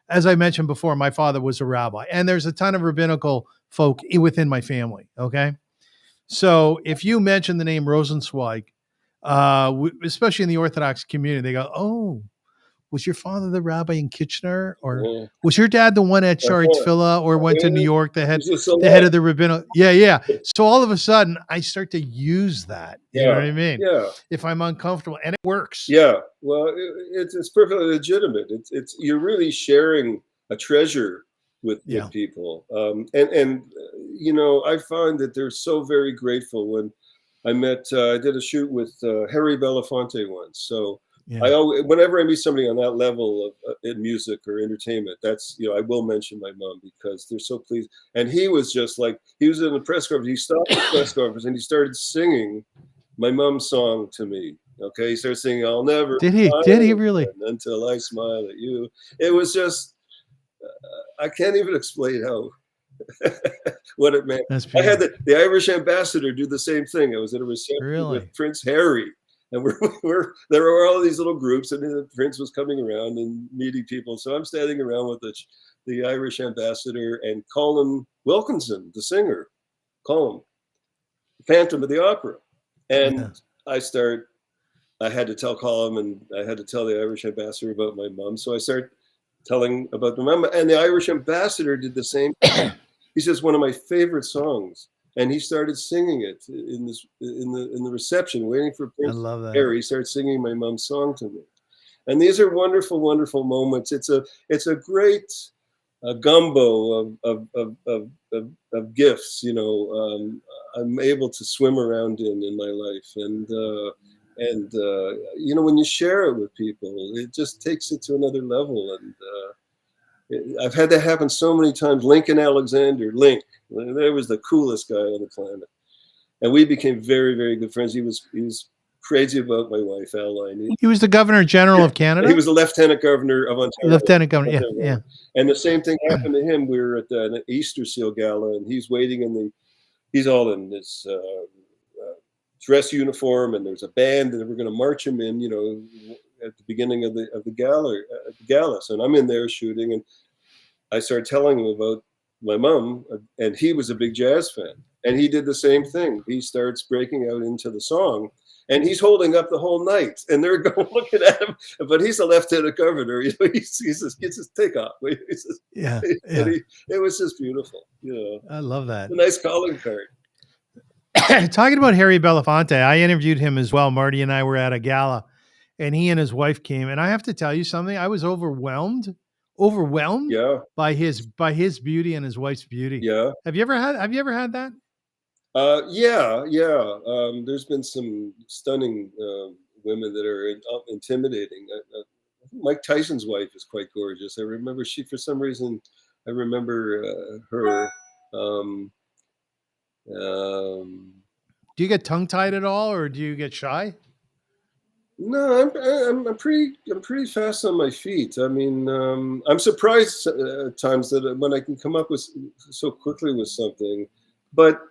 As I mentioned before, my father was a rabbi, and there's a ton of rabbinical folk within my family. Okay. So if you mention the name Rosensweig, especially in the Orthodox community, they go, "Oh, was your father the rabbi in Kitchener, or was your dad the one at Shari Tefillah, or went to New York, the head of the rabbinical?" Yeah. So all of a sudden, I start to use that. You know what I mean? Yeah. If I'm uncomfortable, and it works. Yeah. Well, it's perfectly legitimate. It's you're really sharing a treasure with people. And I find that they're so very grateful. When I did a shoot with Harry Belafonte once. So whenever I meet somebody on that level of in music or entertainment, that's, I will mention my mom, because they're so pleased. And he was just like, he was in the press conference. He stopped the press conference and he started singing my mom's song to me. Okay, he started singing, "I'll never." Did he really? Until I smile at you. It was just, I can't even explain how what it meant. I had the Irish ambassador do the same thing. I was at a reception with Prince Harry, and there were all these little groups, and the Prince was coming around and meeting people. So I'm standing around with the Irish ambassador and Colin Wilkinson, the singer, Colin, Phantom of the Opera, and I had to tell Colin, and I had to tell the Irish ambassador about my mom. So I started telling about my mom, and the Irish ambassador did the same thing. He says, "One of my favorite songs," and he started singing it in the reception, waiting for Prince Harry. He started singing my mom's song to me, and these are wonderful, wonderful moments. It's a great gumbo of gifts. I'm able to swim around in my life, and when you share it with people, it just takes it to another level, and I've had that happen so many times. Lincoln Alexander, Link, there was the coolest guy on the planet, and we became very, very good friends. He was crazy about my wife, Aline. He was the Governor General of Canada. He was the Lieutenant Governor of Ontario. Lieutenant Governor, yeah. And the same thing happened to him. We were at an Easter Seal Gala, and he's waiting he's all in this dress uniform, and there's a band, and we're going to march him in, at the beginning of the gala. So I'm in there shooting, and I started telling him about my mom, and he was a big jazz fan, and he did the same thing. He starts breaking out into the song, and he's holding up the whole night, and they're going looking at him, but he's a lieutenant governor. He says, take off. He says, yeah. It was just beautiful. I love that. A nice calling card. Talking about Harry Belafonte, I interviewed him as well. Marty and I were at a gala, and he and his wife came. And I have to tell you something. I was overwhelmed by his beauty and his wife's beauty. Yeah. Have you ever had that? Yeah. There's been some stunning women that are intimidating. Mike Tyson's wife is quite gorgeous. I remember for some reason, I remember her. Do you get tongue-tied at all, or do you get shy? No, I'm pretty fast on my feet. I mean, I'm surprised at times that when I can come up with so quickly with something, but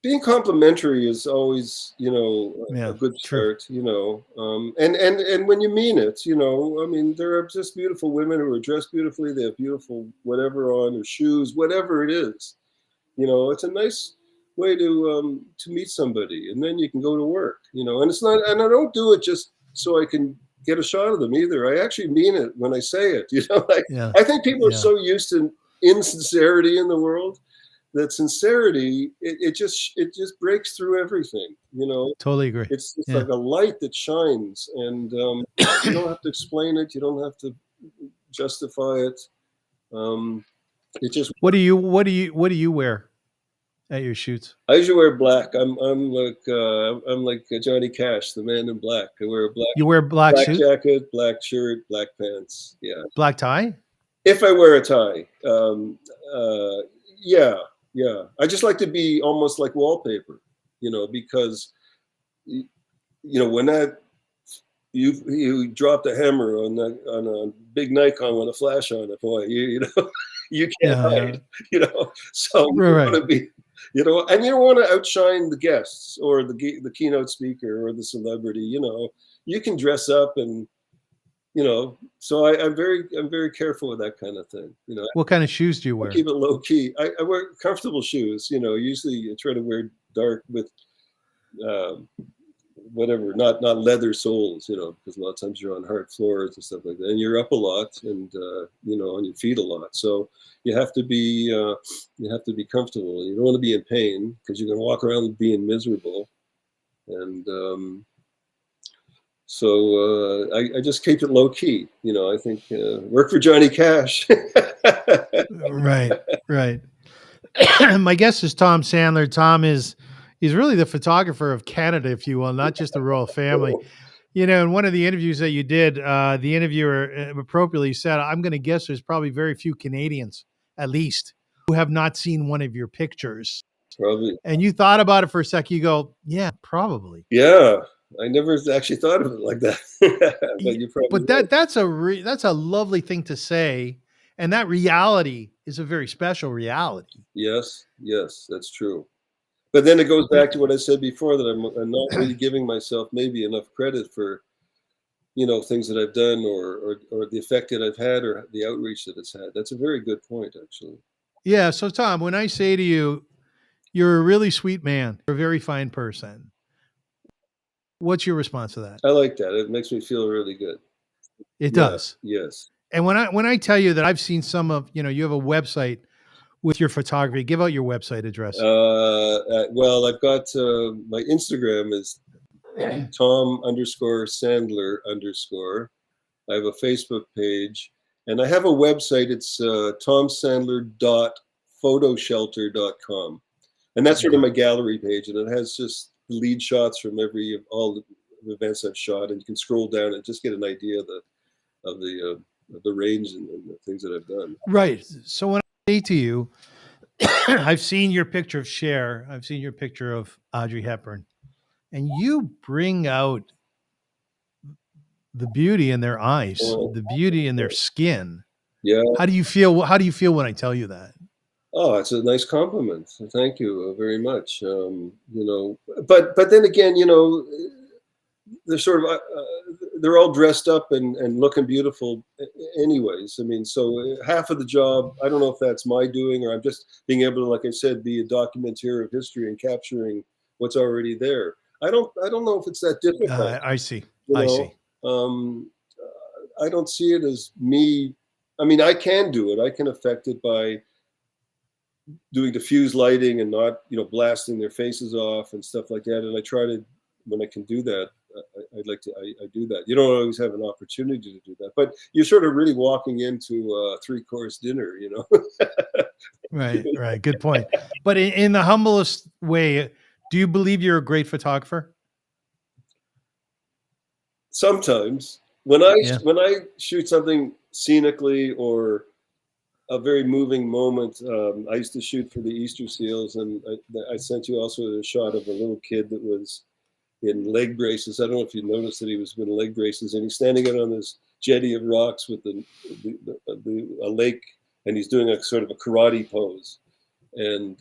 being complimentary is always, a good start, and when you mean it, I mean, there are just beautiful women who are dressed beautifully. They have beautiful whatever on, or shoes, whatever it is. It's a nice way to meet somebody, and then you can go to work, and it's not, and I don't do it just so I can get a shot of them either. I actually mean it when I say it, I think people are so used to insincerity in the world that sincerity, it just breaks through everything, Totally agree. It's like a light that shines, and you don't have to explain it. You don't have to justify it. It just. What do you wear at your shoots? I usually wear black. I'm like Johnny Cash, the man in black. I wear a black. You wear black suit? Jacket, black shirt, black pants. Yeah. Black tie? If I wear a tie, yeah. I just like to be almost like wallpaper, because when you dropped a hammer on a big Nikon with a flash on it, boy, you can't hide, So you want to be, and you don't want to outshine the guests or the keynote speaker or the celebrity. You can dress up and, so I'm very careful with that kind of thing. What kind of shoes do you wear? I keep it low key. I wear comfortable shoes. Usually I try to wear dark with whatever, not leather soles. Because a lot of times you're on hard floors and stuff like that, and you're up a lot, and on your feet a lot. So you have to be comfortable. You don't want to be in pain, because you're going to walk around being miserable, and. So I just keep it low key. I think work for Johnny Cash. Right. My guest is Tom Sandler. Tom he's really the photographer of Canada, if you will, not just the royal family. In one of the interviews that you did, the interviewer appropriately said, "I'm going to guess there's probably very few Canadians, at least, who have not seen one of your pictures." Probably. And you thought about it for a sec. You go, "Yeah, probably." Yeah. I never actually thought of it like that. But you probably. But that's a lovely thing to say, and that reality is a very special reality. Yes, that's true. But then it goes back to what I said before, that I'm not really giving myself maybe enough credit for, things that I've done or the effect that I've had or the outreach that it's had. That's a very good point, actually. Yeah. So Tom, when I say to you, you're a really sweet man, you're a very fine person, what's your response to that? I like that. It makes me feel really good. It does. Yes. And when I tell you that I've seen some of, you have a website with your photography, give out your website address. Well, I've got my Instagram is Tom_Sandler_. I have a Facebook page, and I have a website. It's tomsandler.photoshelter.com, and that's sort of my gallery page, and it has just lead shots from all the events I've shot, and you can scroll down and just get an idea of the the range and the things that I've done. Right. So when I say to you, I've seen your picture of Cher, I've seen your picture of Audrey Hepburn, and you bring out the beauty in their eyes, the beauty in their skin. Yeah. How do you feel? How do you feel when I tell you that? Oh, it's a nice compliment. Thank you very much. But then again, they're sort of they're all dressed up and looking beautiful anyways. I mean, so half of the job, I don't know if that's my doing or I'm just being able to, like I said, be a documenter of history and capturing what's already there. I don't know if it's that difficult. I see. I see. I don't see it as me. I mean, I can do it. I can affect it by doing diffuse lighting and not, blasting their faces off and stuff like that. And I try to, when I can do that, I do that. You don't always have an opportunity to do that, but you're sort of really walking into a 3-course dinner, Right. Good point. But in the humblest way, do you believe you're a great photographer? Sometimes when I shoot something scenically or a very moving moment, I used to shoot for the Easter seals, and I sent you also a shot of a little kid that was in leg braces. I don't know if you noticed that he was in leg braces, and he's standing out on this jetty of rocks with a lake, and he's doing a sort of a karate pose. And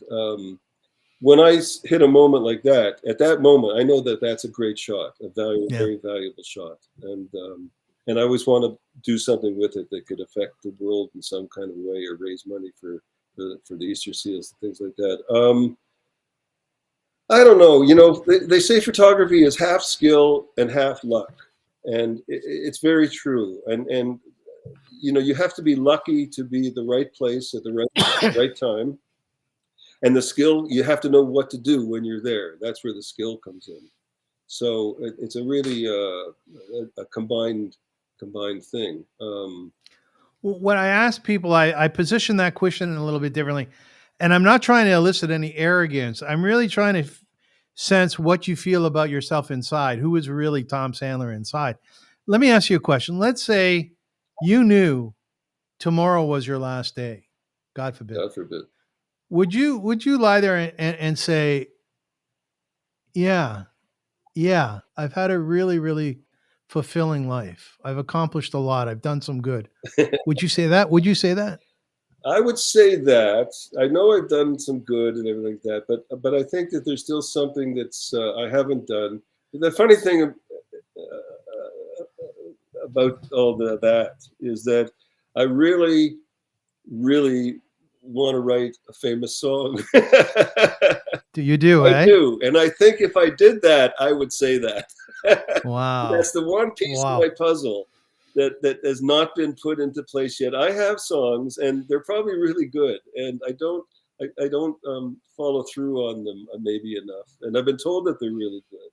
when I hit a moment like that, at that moment, I know that that's a great shot, very valuable shot. And I always want to do something with it that could affect the world in some kind of way or raise money for the Easter seals and things like that. I don't know. They say photography is half skill and half luck, and it's very true. And you have to be lucky to be at the right place at the right time. And the skill, you have to know what to do when you're there. That's where the skill comes in. So it's a really a combined thing. When I ask people, I position that question a little bit differently. And I'm not trying to elicit any arrogance. I'm really trying to sense what you feel about yourself inside. Who is really Tom Sandler inside? Let me ask you a question. Let's say you knew tomorrow was your last day. God forbid. God forbid. Would you lie there and say, yeah, I've had a really, really fulfilling life. I've accomplished a lot. I've done some good. Would you say that? Would you say that? I would say that. I know I've done some good and everything like that, but I think that there's still something that's I haven't done. The funny thing about all that is that I really, really want to write a famous song. Do you do? I do, and I think if I did that, I would say that. Wow, that's the one piece of my puzzle that has not been put into place yet. I have songs, and they're probably really good, and I don't follow through on them maybe enough. And I've been told that they're really good,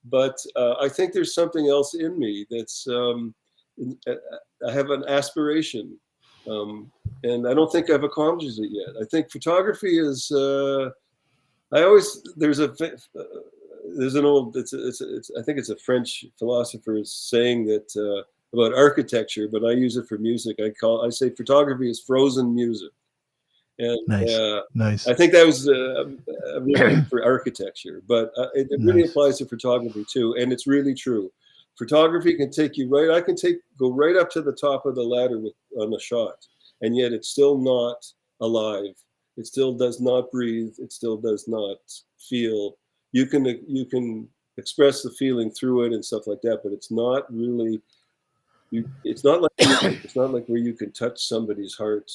but I think there's something else in me that's I have an aspiration, and I don't think I've accomplished it yet. I think photography is. There's an old. I think it's a French philosopher saying that. About architecture, but I use it for music. I say photography is frozen music, and nice. I think that was for architecture, but it really applies to photography too, and it's really true. Photography can take you right. I can go right up to the top of the ladder on a shot, and yet it's still not alive. It still does not breathe. It still does not feel. You can express the feeling through it and stuff like that, but it's not really. It's not like where you can touch somebody's heart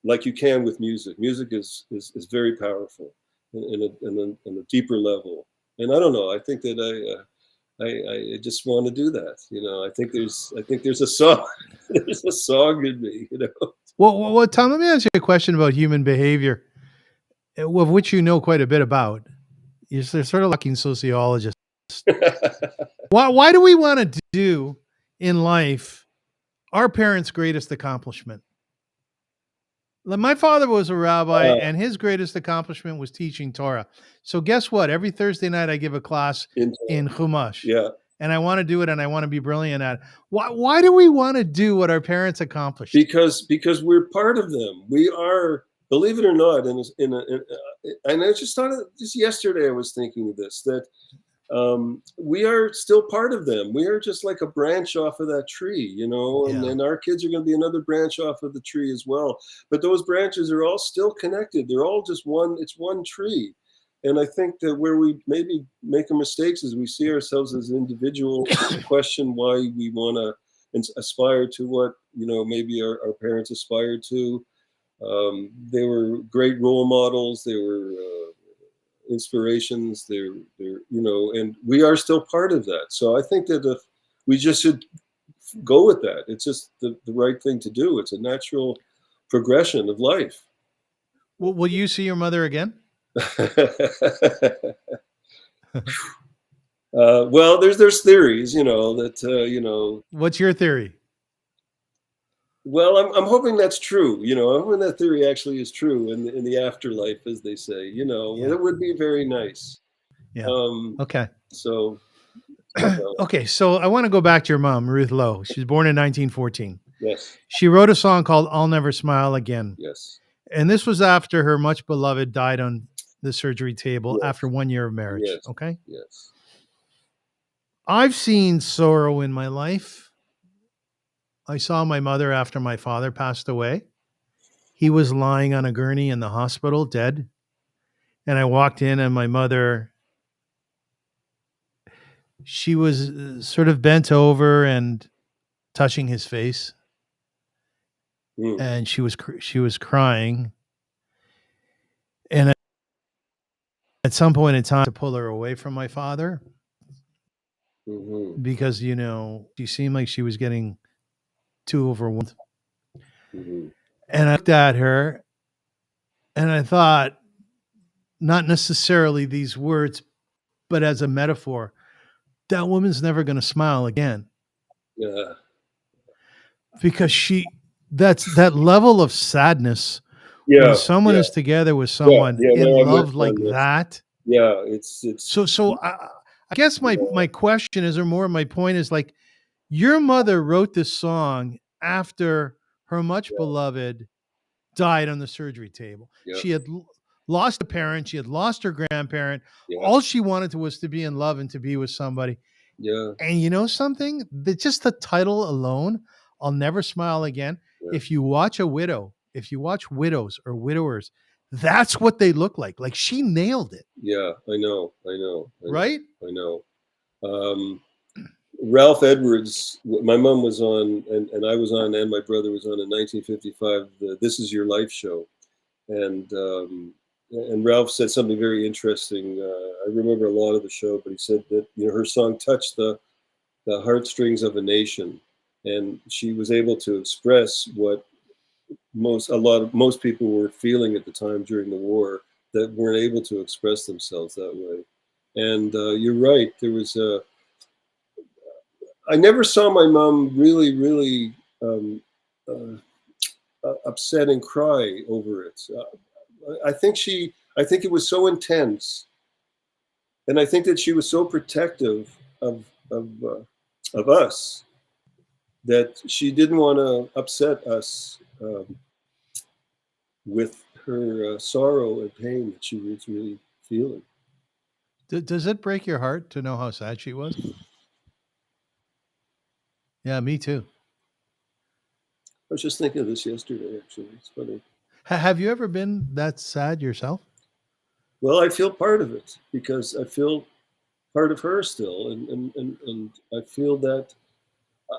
like you can with music. Music is very powerful in a deeper level. And I don't know. I think that I just want to do that. I think there's a song. There's a song in me. Well, Tom, let me ask you a question about human behavior, of which you know quite a bit about. You're sort of like a sociologist. Why do we want to do in life our parents' greatest accomplishment? My father was a rabbi, and his greatest accomplishment was teaching Torah. So guess what? Every Thursday night I give a class in Chumash. Yeah. and I want to do it, and I want to be brilliant at it. Why do we want to do what our parents accomplished? Because we're part of them. We are, believe it or not, and I just thought of just yesterday. I was thinking of this, that we are still part of them. We are just like a branch off of that tree, you know, and our kids are going to be another branch off of the tree as well. But those branches are all still connected. They're all just one. It's one tree. And I think that where we maybe make a mistakes is we see ourselves as individuals, question why we want to aspire to what, you know, maybe our parents aspired to. They were great role models. They were inspirations. They're, you know, and we are still part of that. So I think that if we just should go with that, it's just the right thing to do. It's a natural progression of life. Will you see your mother again? Well, there's theories, you know, that you know. What's your theory? Well, I'm hoping that's true. You know, I'm hoping that theory actually is true in the afterlife, as they say. You know, it would be very nice. Yeah. Okay. So. Okay, so I want to go back to your mom, Ruth Lowe. She was born in 1914. Yes. She wrote a song called "I'll Never Smile Again." Yes. And this was after her much beloved died on the surgery table after 1 year of marriage. Yes. Okay. Yes. I've seen sorrow in my life. I saw my mother after my father passed away. He was lying on a gurney in the hospital, dead. And I walked in, and my mother, she was sort of bent over and touching his face. And she was crying. And at some point in time, to pull her away from my father, because, you know, she seemed like she was getting too overwhelmed. And I looked at her and I thought, not necessarily these words, but as a metaphor, that woman's never going to smile again. Yeah. Because that level of sadness when someone is together with someone in love like that. Yeah, it's so I guess my question is, or more my point is, like, your mother wrote this song after her much beloved died on the surgery table. She had lost a parent. She had lost her grandparent. All she wanted was to be in love and to be with somebody. Yeah. And you know something? Just the title alone, "I'll Never Smile Again." Yeah. If you watch widows or widowers, that's what they look like. Like, she nailed it. Yeah, I know. Right? I know. Ralph Edwards, my mom was on, and I was on, and my brother was on in 1955, the This Is Your Life show. And Ralph said something very interesting. I remember a lot of the show, but he said that, you know, her song touched the heartstrings of a nation, and she was able to express what most people were feeling at the time during the war, that weren't able to express themselves that way. And you're right. There was I never saw my mom really upset and cry over it. I think it was so intense, and I think that she was so protective of us, that she didn't want to upset us with her sorrow and pain that she was really feeling. Does it break your heart to know how sad she was? Yeah, me too. I was just thinking of this yesterday, actually. It's funny. Have you ever been that sad yourself? Well, I feel part of it, because I feel part of her still. And I feel that,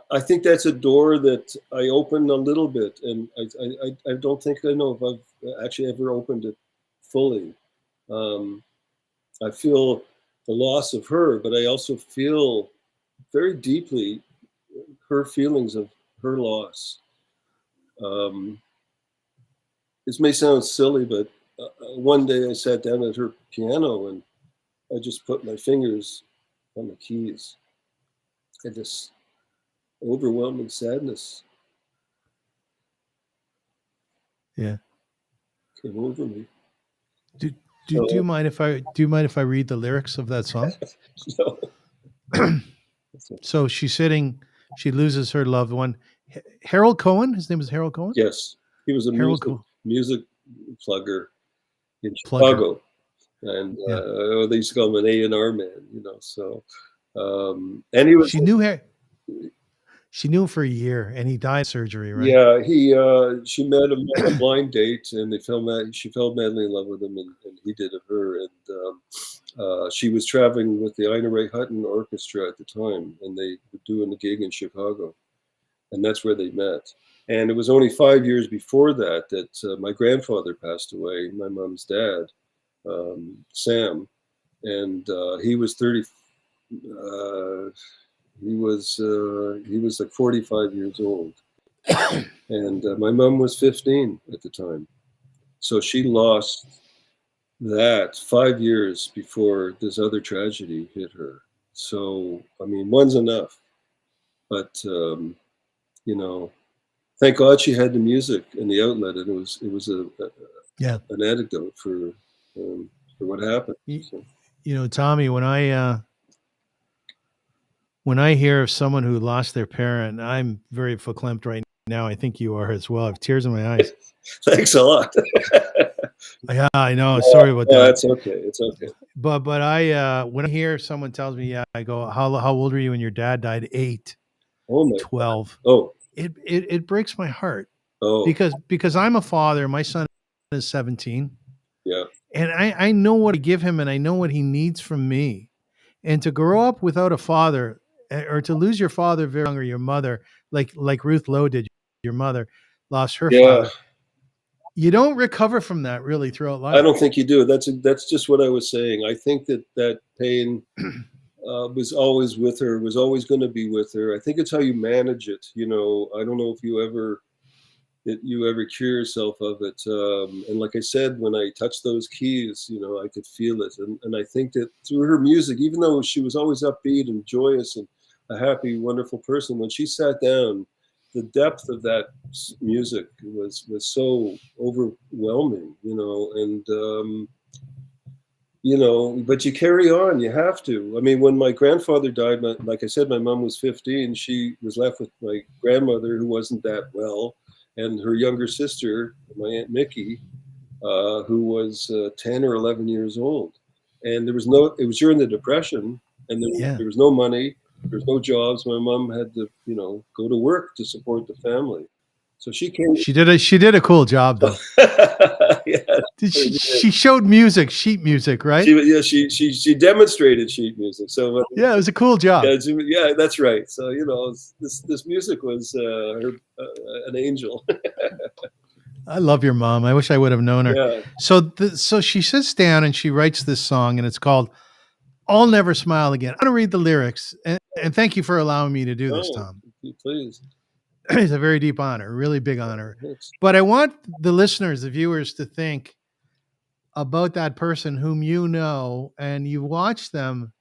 I think that's a door that I open a little bit. And I don't think I know if I've actually ever opened it fully. I feel the loss of her, but I also feel very deeply her feelings of her loss. This may sound silly, but one day I sat down at her piano and I just put my fingers on the keys. And this overwhelming sadness came over me. Do you mind if I read the lyrics of that song? No. So she's sitting, she loses her loved one. Harold Cohen, his name was Harold Cohen? Yes. He was a Harold Cohen. music plugger in Plugger. Chicago. And they used to call him an A&R man, you know, so, and he was... She knew him for a year, and he died of surgery, right? Yeah, she met him on a blind date, and she fell madly in love with him, and he did of her. And she was traveling with the Ina Ray Hutton Orchestra at the time, and they were doing a gig in Chicago, and that's where they met. And it was only 5 years before that my grandfather passed away, my mom's dad, Sam, and he was 30. He was like 45 years old, and my mom was 15 at the time. So she lost that 5 years before this other tragedy hit her. So, I mean, one's enough, but you know, thank God she had the music and the outlet, and it was an anecdote for what happened. So. You know, Tommy, when I hear of someone who lost their parent, I'm very verklempt right now. I think you are as well. I have tears in my eyes. Thanks a lot. Yeah, I know. Sorry about that. That's okay. It's okay. But I when I hear someone tells me, I go, how old were you when your dad died? 8, 12. Oh, it breaks my heart. Oh, because I'm a father. My son is 17. Yeah, and I know what to give him, and I know what he needs from me. And to grow up without a father, or to lose your father very young, or your mother, like Ruth Lowe did, your mother lost her father. You don't recover from that really throughout life. I don't think you do. That's just what I was saying. I think that pain was always with her, was always going to be with her. I think it's how you manage it. You know, I don't know if you ever cure yourself of it. And like I said, when I touched those keys, you know, I could feel it. And I think that through her music, even though she was always upbeat and joyous and a happy, wonderful person, when she sat down, the depth of that music was so overwhelming, you know, and, you know, but you carry on, you have to. I mean, when my grandfather died, like I said, my mom was 15. She was left with my grandmother, who wasn't that well, and her younger sister, my Aunt Mickey, who was 10 or 11 years old. And it was during the Depression, and there was no money, there was no jobs. My mom had to, you know, go to work to support the family. So she came. She did a cool job, though. She showed sheet music, right? She demonstrated sheet music. So yeah, it was a cool job. Yeah, that's right. So, you know, this music was an angel. I love your mom. I wish I would have known her. Yeah. So she sits down and she writes this song, and it's called "I'll Never Smile Again." I'm going to read the lyrics, and thank you for allowing me to do this, Tom. Please. It's a very deep honor, a really big honor. But I want the listeners, the viewers, to think about that person whom you know, and you watch them.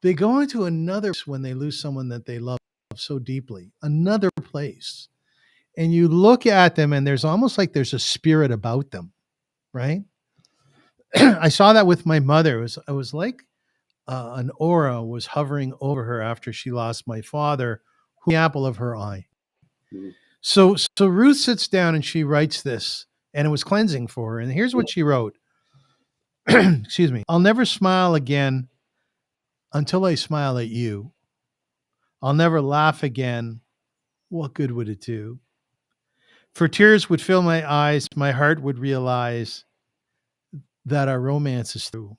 They go into another when they lose someone that they love so deeply, another place. And you look at them, and there's almost like there's a spirit about them, right? I saw that with my mother. It was like an aura was hovering over her after she lost my father, the apple of her eye. Mm-hmm. So Ruth sits down and she writes this, and it was cleansing for her. And here's what she wrote. Excuse me. I'll never smile again until I smile at you. I'll never laugh again. What good would it do? For tears would fill my eyes. My heart would realize that our romance is through.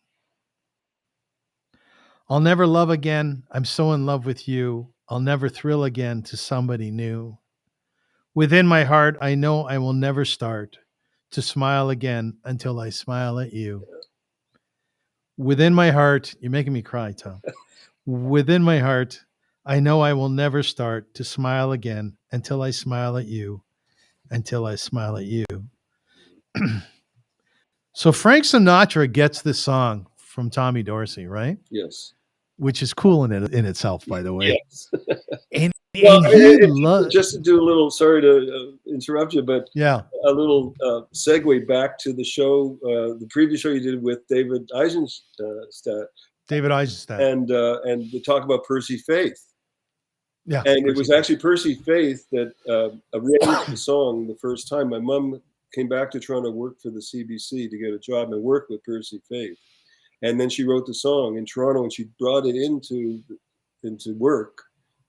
I'll never love again. I'm so in love with you. I'll never thrill again to somebody new. Within my heart, I know I will never start to smile again until I smile at you. Within my heart, you're making me cry, Tom. Within my heart, I know I will never start to smile again until I smile at you, until I smile at you. So Frank Sinatra gets this song from Tommy Dorsey, right? Yes. Which is cool in itself, by the way. Yes. Just to do a little, sorry to interrupt you, but a little segue back to the show, the previous show you did with David Eisenstadt. David Eisenstadt. And they talk about Percy Faith. Yeah, and it was actually Percy Faith that arranged the song the first time. My mom came back to Toronto, work for the CBC to get a job, and worked with Percy Faith. And then she wrote the song in Toronto, and she brought it into work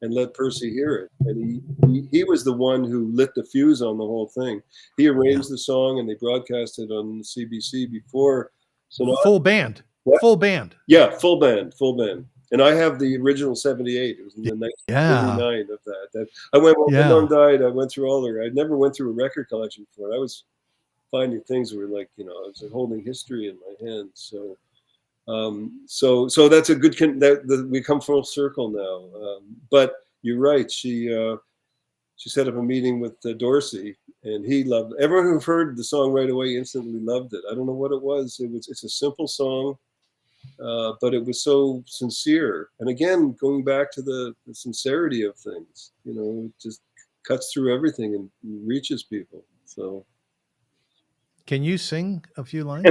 and let Percy hear it. And he was the one who lit the fuse on the whole thing. He arranged the song, and they broadcast it on the CBC before. Full band. What? Full band. Yeah, full band. And I have the original 78. It was in the 1989 of that. I went, when my mom died, I went through all I never went through a record collection before. I was finding things that were like, I was holding history in my hands. So that's a good, we come full circle now. But you're right. She set up a meeting with Dorsey, and he loved it. Everyone who heard the song right away instantly loved it. I don't know what it was. It's a simple song. But it was so sincere. And again, going back to the sincerity of things, it just cuts through everything and reaches people. So, can you sing a few lines?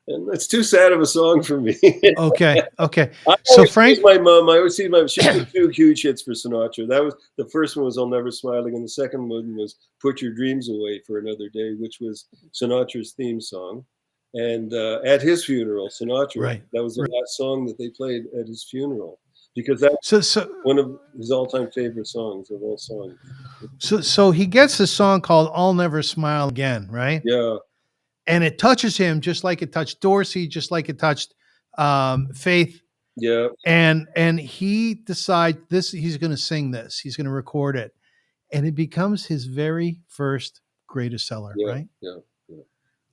And it's too sad of a song for me. Okay. So Frank, my mom, I always see she did 2 huge hits for Sinatra. That was the first one was "I'll Never Smile Again." The second one was "Put Your Dreams Away for Another Day," which was Sinatra's theme song. And at his funeral, Sinatra, that was the last song that they played at his funeral, because that's one of his all-time favorite songs of all songs. So he gets a song called "I'll Never Smile Again," right? Yeah. And it touches him just like it touched Dorsey, just like it touched Faith. Yeah. And he decides he's going to sing this. He's going to record it. And it becomes his very first greatest seller, right? Yeah.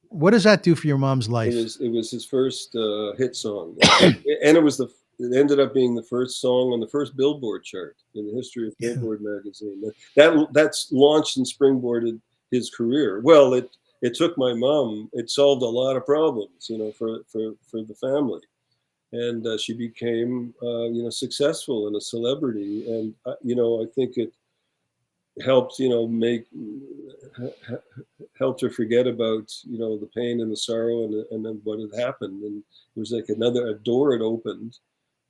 What does that do for your mom's life? It was his first hit song, and it ended up being the first song on the first Billboard chart in the history of Billboard magazine. That's launched and springboarded his career. Well, it took my mom. It solved a lot of problems, for the family, and she became successful and a celebrity. And I think it helped helped her forget about the pain and the sorrow and then what had happened. And it was like a door had opened,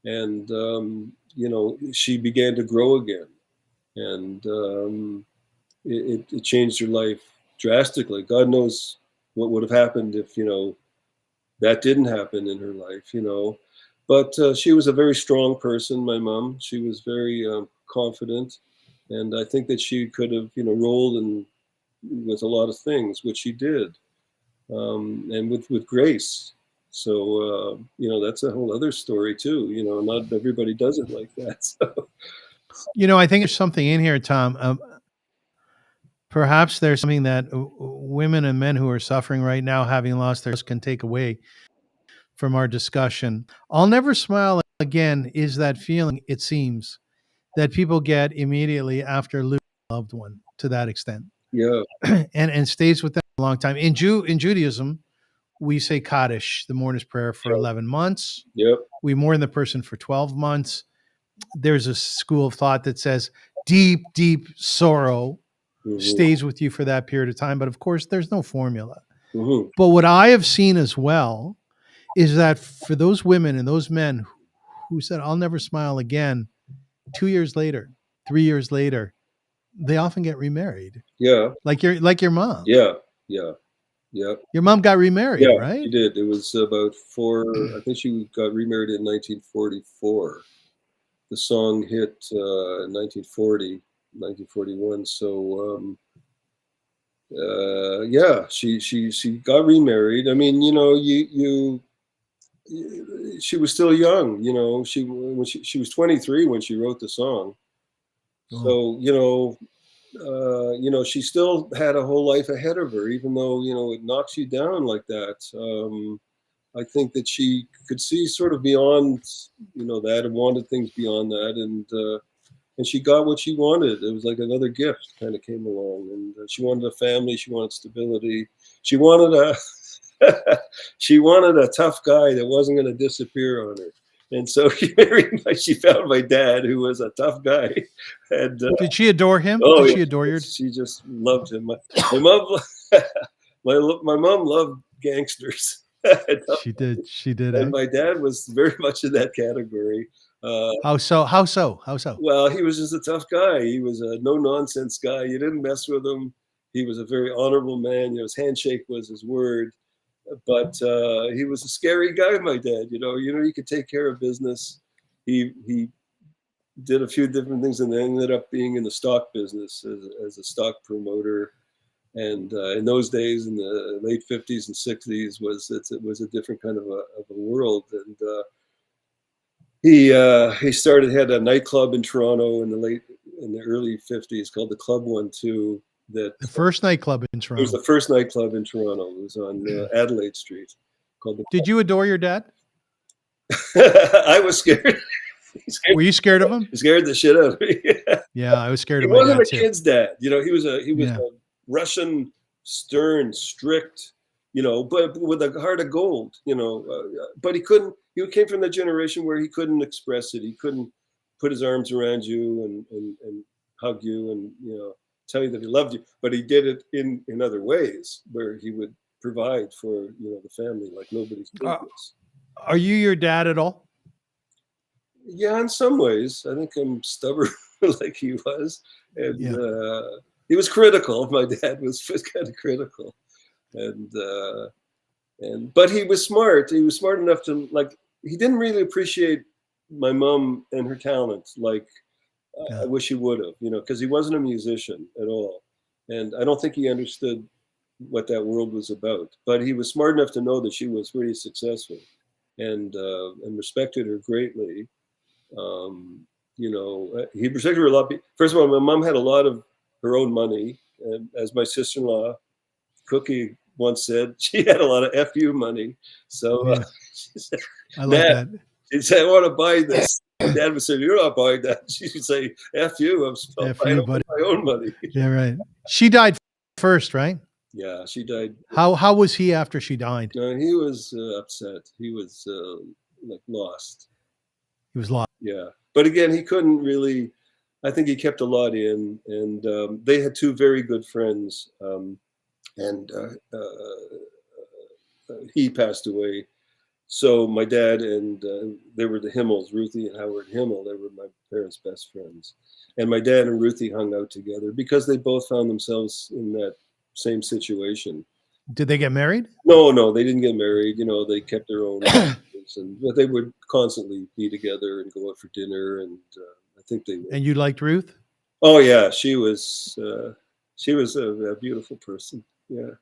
and she began to grow again, and it changed her life drastically. God knows what would have happened if that didn't happen in her life. But she was a very strong person, my mom. She was very confident, and I think that she could have rolled and with a lot of things, which she did, and with grace. So that's a whole other story too. Not everybody does it like that. So. I think there's something in here, Tom. Perhaps there's something that women and men who are suffering right now, having lost their, can take away from our discussion. I'll never smile again is that feeling, it seems, that people get immediately after losing a loved one to that extent. Yeah. and stays with them a long time. In Judaism, we say Kaddish, the mourner's prayer, for 11 months. Yep. We mourn the person for 12 months. There's a school of thought that says deep, deep sorrow stays with you for that period of time. But of course, there's no formula. Mm-hmm. But what I have seen as well is that for those women and those men who said, "I'll never smile again," 2 years later, 3 years later, they often get remarried. Yeah. Like your mom. Yeah. Your mom got remarried, right? She did. It was about I think she got remarried in 1944. The song hit in 1940, 1941. So she got remarried. I mean, she was still young. She was 23 when she wrote the song. So she still had a whole life ahead of her, even though it knocks you down like that. I think that she could see sort of beyond that, and wanted things beyond that, and she got what she wanted. It was like another gift kind of came along, and she wanted a family, she wanted stability, she wanted a tough guy that wasn't going to disappear on her. And so she found my dad, who was a tough guy. And did she adore him? Oh, did she adore you? She just loved him. My mom loved gangsters. She did. She did. And my dad was very much in that category. How so? How so? How so? Well, he was just a tough guy. He was a no-nonsense guy. You didn't mess with him. He was a very honorable man. His handshake was his word. But he was a scary guy, my dad. He could take care of business. He did a few different things and then ended up being in the stock business as a stock promoter. And in those days, in the late 50s and 60s, it was a different kind of a world. And he had a nightclub in Toronto in the early 50s called the Club 1-2. The first nightclub in Toronto. It was the first nightclub in Toronto. It was on Adelaide Street. Did you adore your dad? I was scared. Were you scared of him? He scared the shit out of me. Yeah, I was scared of my dad. He wasn't a too. kid's dad. He was a Russian, stern, strict, but with a heart of gold. But he couldn't. He came from the generation where he couldn't express it. He couldn't put his arms around you and hug you and tell you that he loved you. But he did it in other ways where he would provide for the family like nobody's business. Are you your dad at all? Yeah, in some ways. I think I'm stubborn like he was. And he was critical. My dad was kind of critical. But he was smart. He was smart enough to, he didn't really appreciate my mom and her talent like I wish he would have, because he wasn't a musician at all. And I don't think he understood what that world was about. But he was smart enough to know that she was really successful and respected her greatly. He respected her a lot. First of all, my mom had a lot of her own money. And as my sister-in-law, Cookie, once said, she had a lot of FU money. So she said, I like that. She'd say, I want to buy this. Dad would say, you're not buying that. She would say, F you, I'm buying my own money. Yeah, right. She died first, right? Yeah, she died. How was he after she died? He was upset. He was lost. He was lost. Yeah. But again, he couldn't really, I think he kept a lot in. And they had two very good friends. He passed away. So my dad and they were the Himmels, Ruthie and Howard Himmel. They were my parents' best friends. And my dad and Ruthie hung out together because they both found themselves in that same situation. Did they get married? No, they didn't get married. They kept their own lives, but they would constantly be together and go out for dinner. And I think they. And you liked Ruth? Oh yeah, she was a beautiful person. Yeah.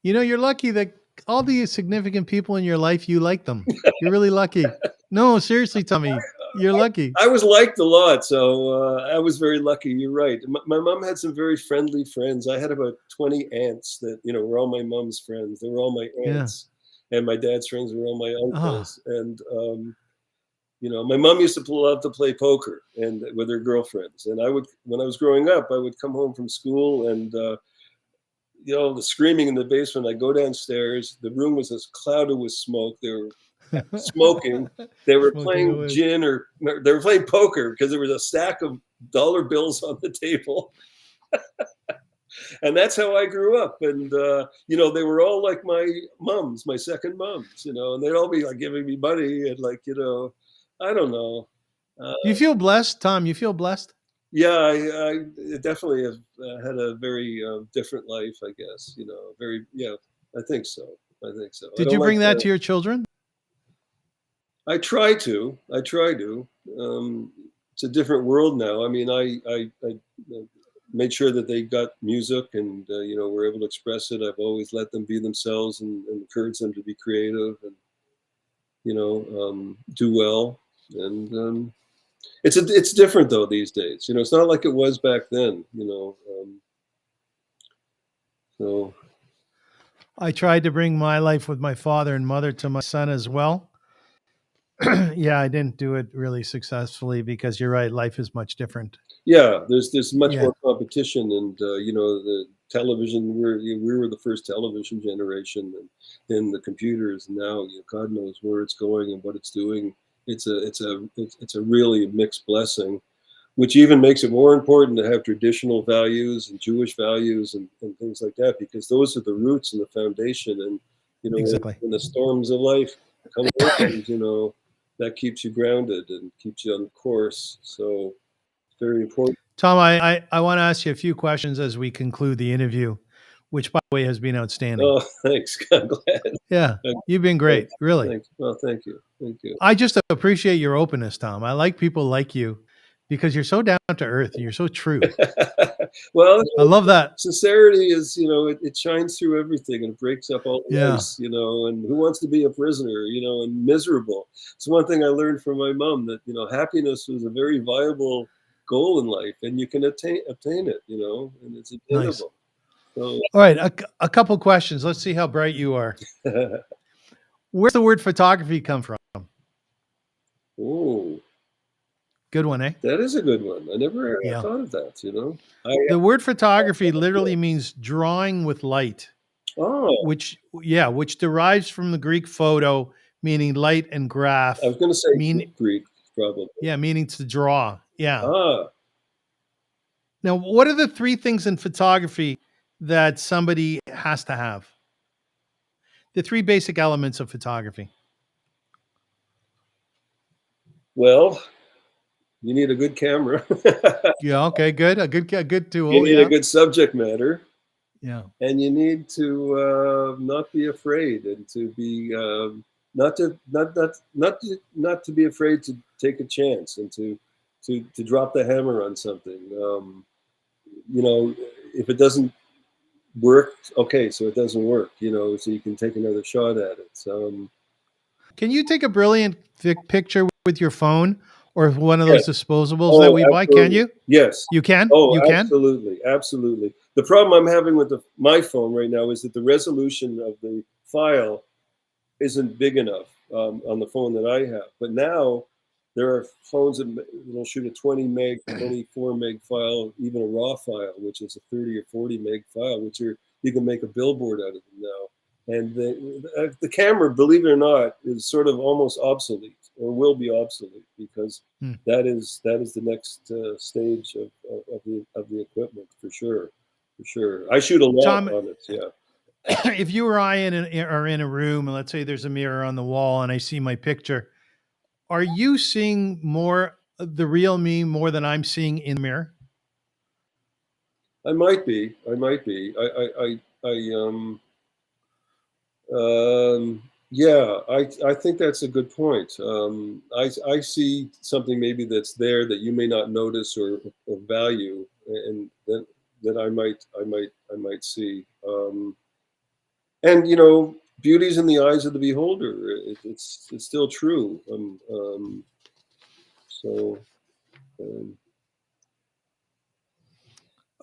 You're lucky that all the significant people in your life, you like them. You're really lucky. No, seriously, Tommy, you're lucky. I was liked a lot, so I was very lucky. You're right. My mom had some very friendly friends. I had about 20 aunts that were all my mom's friends. They were all my aunts, and my dad's friends were all my uncles. And my mom used to love to play poker and with her girlfriends. And when I was growing up, I would come home from school and. The screaming in the basement. I go downstairs. The room was as clouded with smoke. They were smoking. They were playing gin or they were playing poker because there was a stack of dollar bills on the table. And that's how I grew up. And, they were all like my moms, my second moms, and they'd all be like giving me money and I don't know. You feel blessed, Tom? You feel blessed? Yeah, I definitely have had a very different life, I guess. I think so. Did you bring that to your children? I try to. It's a different world now. I mean, I made sure that they got music and, were able to express it. I've always let them be themselves and encouraged them to be creative and, do well. And, it's different though these days. It's not like it was back then. So I tried to bring my life with my father and mother to my son as well. Yeah, I didn't do it really successfully because you're right. Life is much different. Yeah, there's much more competition, and the television. We were the first television generation, and then the computers. Now God knows where it's going and what it's doing. It's a really mixed blessing, which even makes it more important to have traditional values and Jewish values and things like that, because those are the roots and the foundation. And Exactly. when the storms of life come around, that keeps you grounded and keeps you on course. So it's very important. Tom, I want to ask you a few questions as we conclude the interview, which, by the way, has been outstanding. Oh, thanks. I'm glad. Yeah, you've been great, really. Thanks. Well, thank you. Thank you. I just appreciate your openness, Tom. I like people like you because you're so down to earth and you're so true. Well, I love that. Sincerity is, it shines through everything and it breaks up all the Yeah. ice, and who wants to be a prisoner, and miserable. It's one thing I learned from my mom that, happiness was a very viable goal in life and you can obtain it, and it's attainable. Nice. So, all right, a couple questions. Let's see how bright you are. Where's the word photography come from? Oh, good one, eh? That is a good one. I never thought of that, The word photography literally means drawing with light. Oh. Which derives from the Greek photo, meaning light, and graph. I was going to say Greek, probably. Yeah, meaning to draw. Yeah. Ah. Now, what are the three things in photography that somebody has to have? The three basic elements of photography. Well, you need a good camera. Yeah. Okay. Good. A good tool. You need a good subject matter. Yeah. And you need to not be afraid and to be not to be afraid to take a chance and to drop the hammer on something. If it doesn't work, okay, so it doesn't work. So you can take another shot at it. Can you take a brilliant picture with your phone or one of those disposables that we buy? Can you? Yes. You can? Oh, you can? Absolutely. Absolutely. The problem I'm having with my phone right now is that the resolution of the file isn't big enough on the phone that I have. But now there are phones that will shoot a 20 meg, 24 meg file, even a RAW file, which is a 30 or 40 meg file, which you can make a billboard out of them now. And the camera, believe it or not, is sort of almost obsolete, or will be obsolete, because that is the next stage of the equipment, for sure. For sure, I shoot a lot Tom, on it. Yeah. If you or I are in a room, and let's say there's a mirror on the wall, and I see my picture, are you seeing more the real me more than I'm seeing in the mirror? I might be. Yeah, I think that's a good point. I see something maybe that's there that you may not notice or value, and that I might see. And beauty's in the eyes of the beholder. It's still true.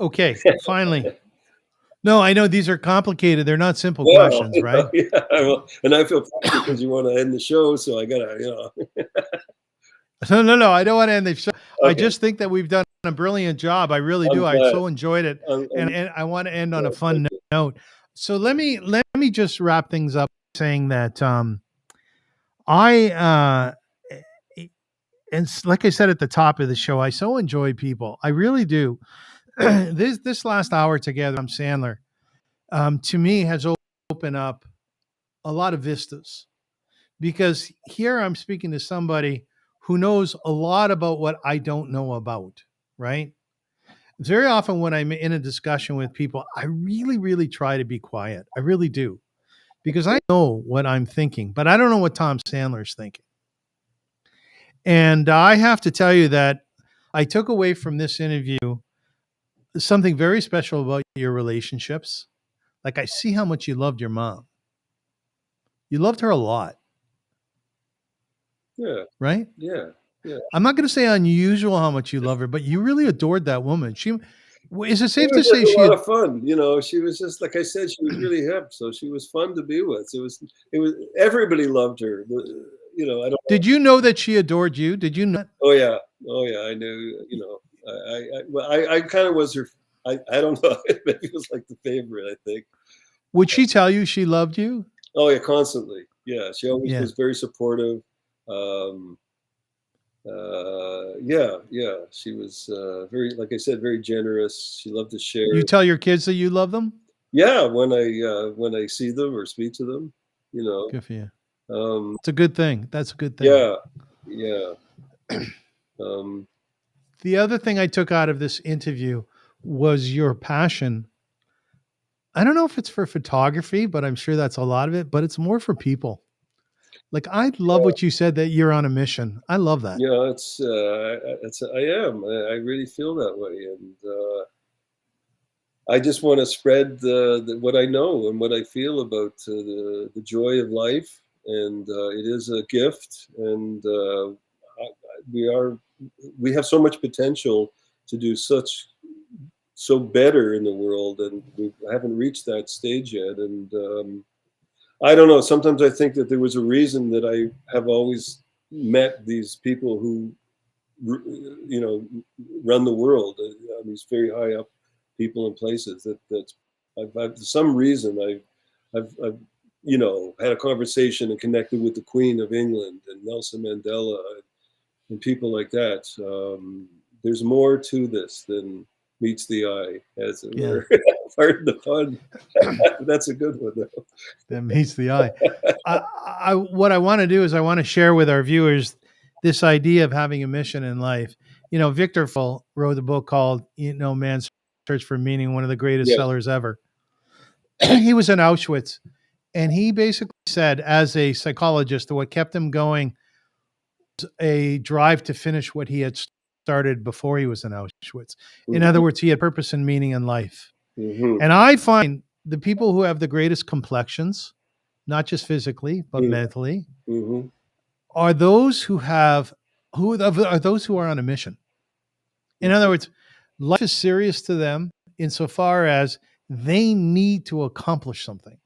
Okay, finally. No, I know these are complicated. They're not simple questions, right? Yeah, and I feel because you want to end the show, so I gotta, No, I don't want to end the show. Okay. I just think that we've done a brilliant job. I really do. I so enjoyed it, and I want to end on a fun note. So let me just wrap things up saying that and like I said at the top of the show, I so enjoy people. I really do. This last hour together, Tom Sandler, to me has opened up a lot of vistas, because here I'm speaking to somebody who knows a lot about what I don't know about, right? Very often when I'm in a discussion with people, I really, really try to be quiet. I really do, because I know what I'm thinking, but I don't know what Tom Sandler's thinking. And I have to tell you that I took away from this interview something very special about your relationships. Like, I see how much you loved your mom. You loved her a lot. Yeah. Right? Yeah. Yeah. I'm not going to say unusual how much you love her, but you really adored that woman. Is it safe to say she was a lot of fun? She was just, like I said, she was really hip, so she was fun to be with. It was everybody loved her. I don't. Did you know that she adored you? Did you know? Oh yeah, I knew. I kind of was her. I don't know. Maybe it was like the favorite, I think. Would she tell you she loved you? Oh yeah, constantly. Yeah, she always was very supportive. Yeah, she was very, like I said, very generous. She loved to share. You tell your kids that you love them? Yeah, when I see them or speak to them. you know. Good for you. It's a good thing. That's a good thing. Yeah, yeah. The other thing I took out of this interview was your passion. I don't know if it's for photography, but I'm sure that's a lot of it, but it's more for people. Like, I love what you said, that you're on a mission. I love that. Yeah, I am. I really feel that way, and I just want to spread what I know and what I feel about the joy of life, and it is a gift, and we have so much potential to do so better in the world, and we haven't reached that stage yet. And I don't know. Sometimes I think that there was a reason that I have always met these people who, run the world. These very high up people in places that I've for some reason I've had a conversation and connected with the Queen of England and Nelson Mandela and people like that. There's more to this than meets the eye, as it were. Pardon the pun. That's a good one, though. That meets the eye. What I want to do is I want to share with our viewers this idea of having a mission in life. Viktor Frankl wrote a book called, Man's Search for Meaning, one of the greatest sellers ever. He was in Auschwitz, and he basically said, as a psychologist, that what kept him going was a drive to finish what he had started before he was in Auschwitz. In other words, he had purpose and meaning in life. And I find the people who have the greatest complexions, not just physically, but mentally, are those who are on a mission. In other words, life is serious to them insofar as they need to accomplish something,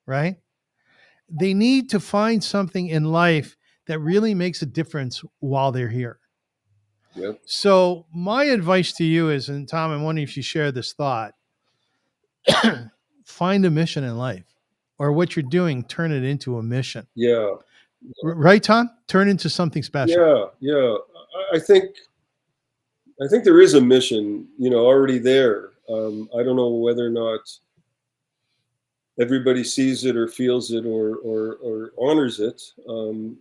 right? They need to find something in life that really makes a difference while they're here. Yep. So my advice to you is, and Tom, I'm wondering if you share this thought, find a mission in life, or what you're doing, turn it into a mission. Yeah. Right, Tom? Turn into something special. Yeah. I think there is a mission, already there. I don't know whether or not everybody sees it or feels it or honors it.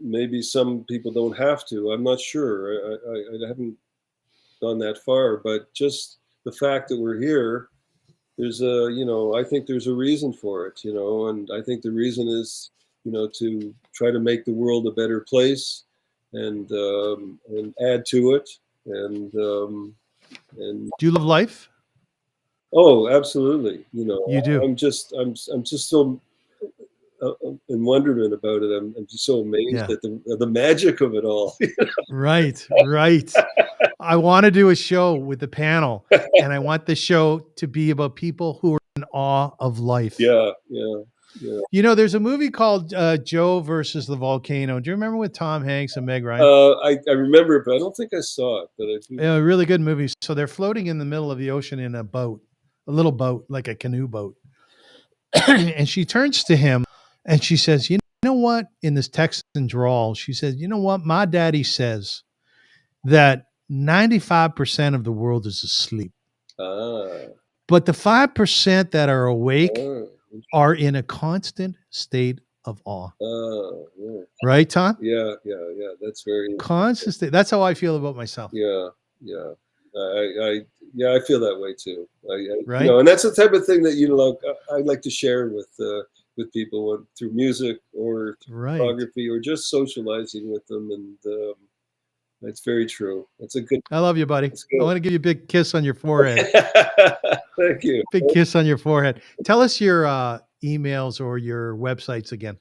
Maybe some people don't have to. I'm not sure. I haven't gone that far, but just the fact that we're here, there's I think there's a reason for it, and I think the reason is, to try to make the world a better place and add to it. And do you love life? Oh, absolutely. You do. I'm just so in wonderment about it. I'm just so amazed at the magic of it all. Right. I want to do a show with the panel, and I want the show to be about people who are in awe of life. Yeah. There's a movie called Joe versus the Volcano. Do you remember with Tom Hanks and Meg Ryan? I remember it, but I don't think I saw it. But I do. Yeah, really good movie. So they're floating in the middle of the ocean in a boat, a little boat, like a canoe boat. And she turns to him and she says, you know what? In this Texan drawl, she says, you know what? My daddy says that 95% of the world is asleep. But the 5% that are awake are in a constant state of awe. Right, Tom? Yeah. That's very constant state. That's how I feel about myself. Yeah. I feel that way too. Right. And that's the type of thing that I like to share with people through music or through photography or just socializing with them, and it's very true. It's a good. I love you, buddy. I want to give you a big kiss on your forehead. Thank you. Big kiss on your forehead. Tell us your emails or your websites again.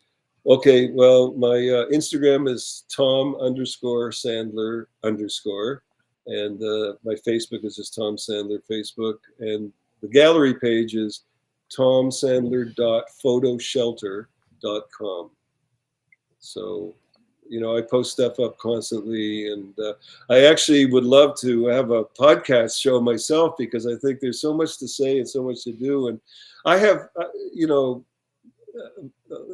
Okay. Well, my Instagram is Tom_Sandler_. And my Facebook is just Tom Sandler Facebook. And the gallery page is tomsandler.photoshelter.com. So, I post stuff up constantly. And I actually would love to have a podcast show myself, because I think there's so much to say and so much to do. And I have,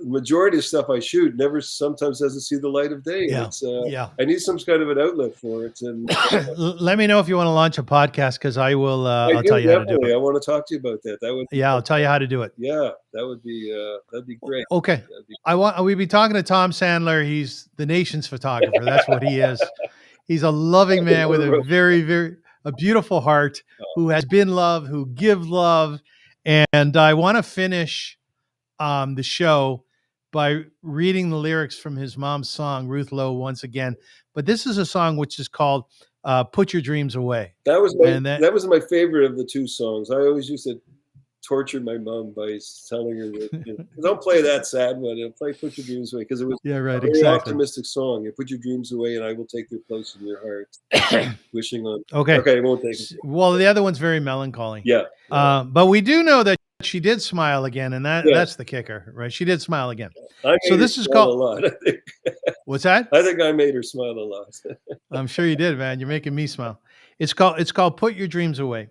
majority of stuff I shoot sometimes doesn't see the light of day. Yeah. It's, I need some kind of an outlet for it. And let me know if you want to launch a podcast, because I will. I'll tell you how to do it. I want to talk to you about that. I'll tell you how to do it. Yeah, that'd be great. Okay. We'll be talking to Tom Sandler. He's the nation's photographer. That's what he is. He's a loving man with a very, very a beautiful heart, who has been loved, who gives love. And I want to finish the show by reading the lyrics from his mom's song, Ruth Lowe, once again. But this is a song which is called "Put Your Dreams Away." That was my favorite of the two songs. I always used to torture my mom by telling her that, don't play that sad one. Play "Put Your Dreams Away," because it was a very optimistic song. You put your dreams away, and I will take their place in your heart. Wishing on. Okay, I won't take it. Well, the other one's very melancholy. Yeah. But we do know that she did smile again, and that's the kicker, right? She did smile again. So this is called a lot, I think. What's that? I think I made her smile a lot. I'm sure you did, man. You're making me smile. It's called "Put Your Dreams Away."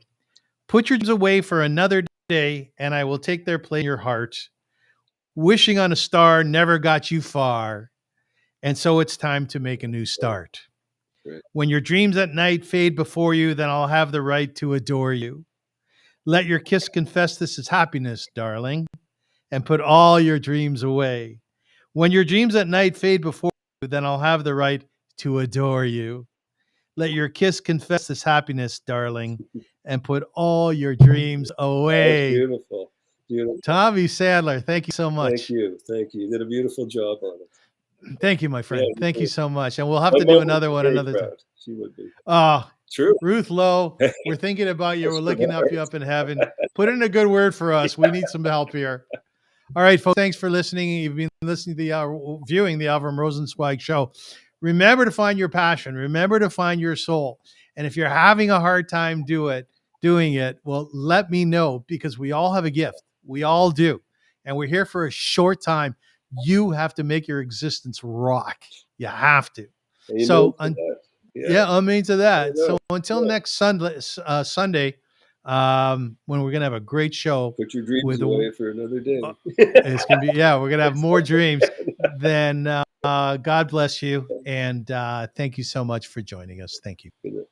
Put your dreams away for another day, and I will take their place in your heart. Wishing on a star never got you far, and so it's time to make a new start. Right. When your dreams at night fade before you, then I'll have the right to adore you. Let your kiss confess this is happiness, darling, and put all your dreams away. When your dreams at night fade before you, then I'll have the right to adore you. Let your kiss confess this happiness, darling, and put all your dreams away. That's beautiful. Beautiful. Tommy Sandler, thank you so much. Thank you. You did a beautiful job on it. Thank you, my friend. Thank you so much. And we'll have to do another one another time. She would be. True. Ruth Lowe, we're thinking about you. We're looking up you up in heaven. Put in a good word for us. We need some help here. All right, folks. Thanks for listening. You've been listening to viewing the Avrum Rosensweig show. Remember to find your passion. Remember to find your soul. And if you're having a hard time doing it, well, let me know, because we all have a gift. We all do. And we're here for a short time. You have to make your existence rock. You have to. Amen so, amen to that. So until next Sunday, when we're going to have a great show. Put your dreams away for another day. It's going to be, we're going to have more dreams. Then God bless you. And thank you so much for joining us. Thank you.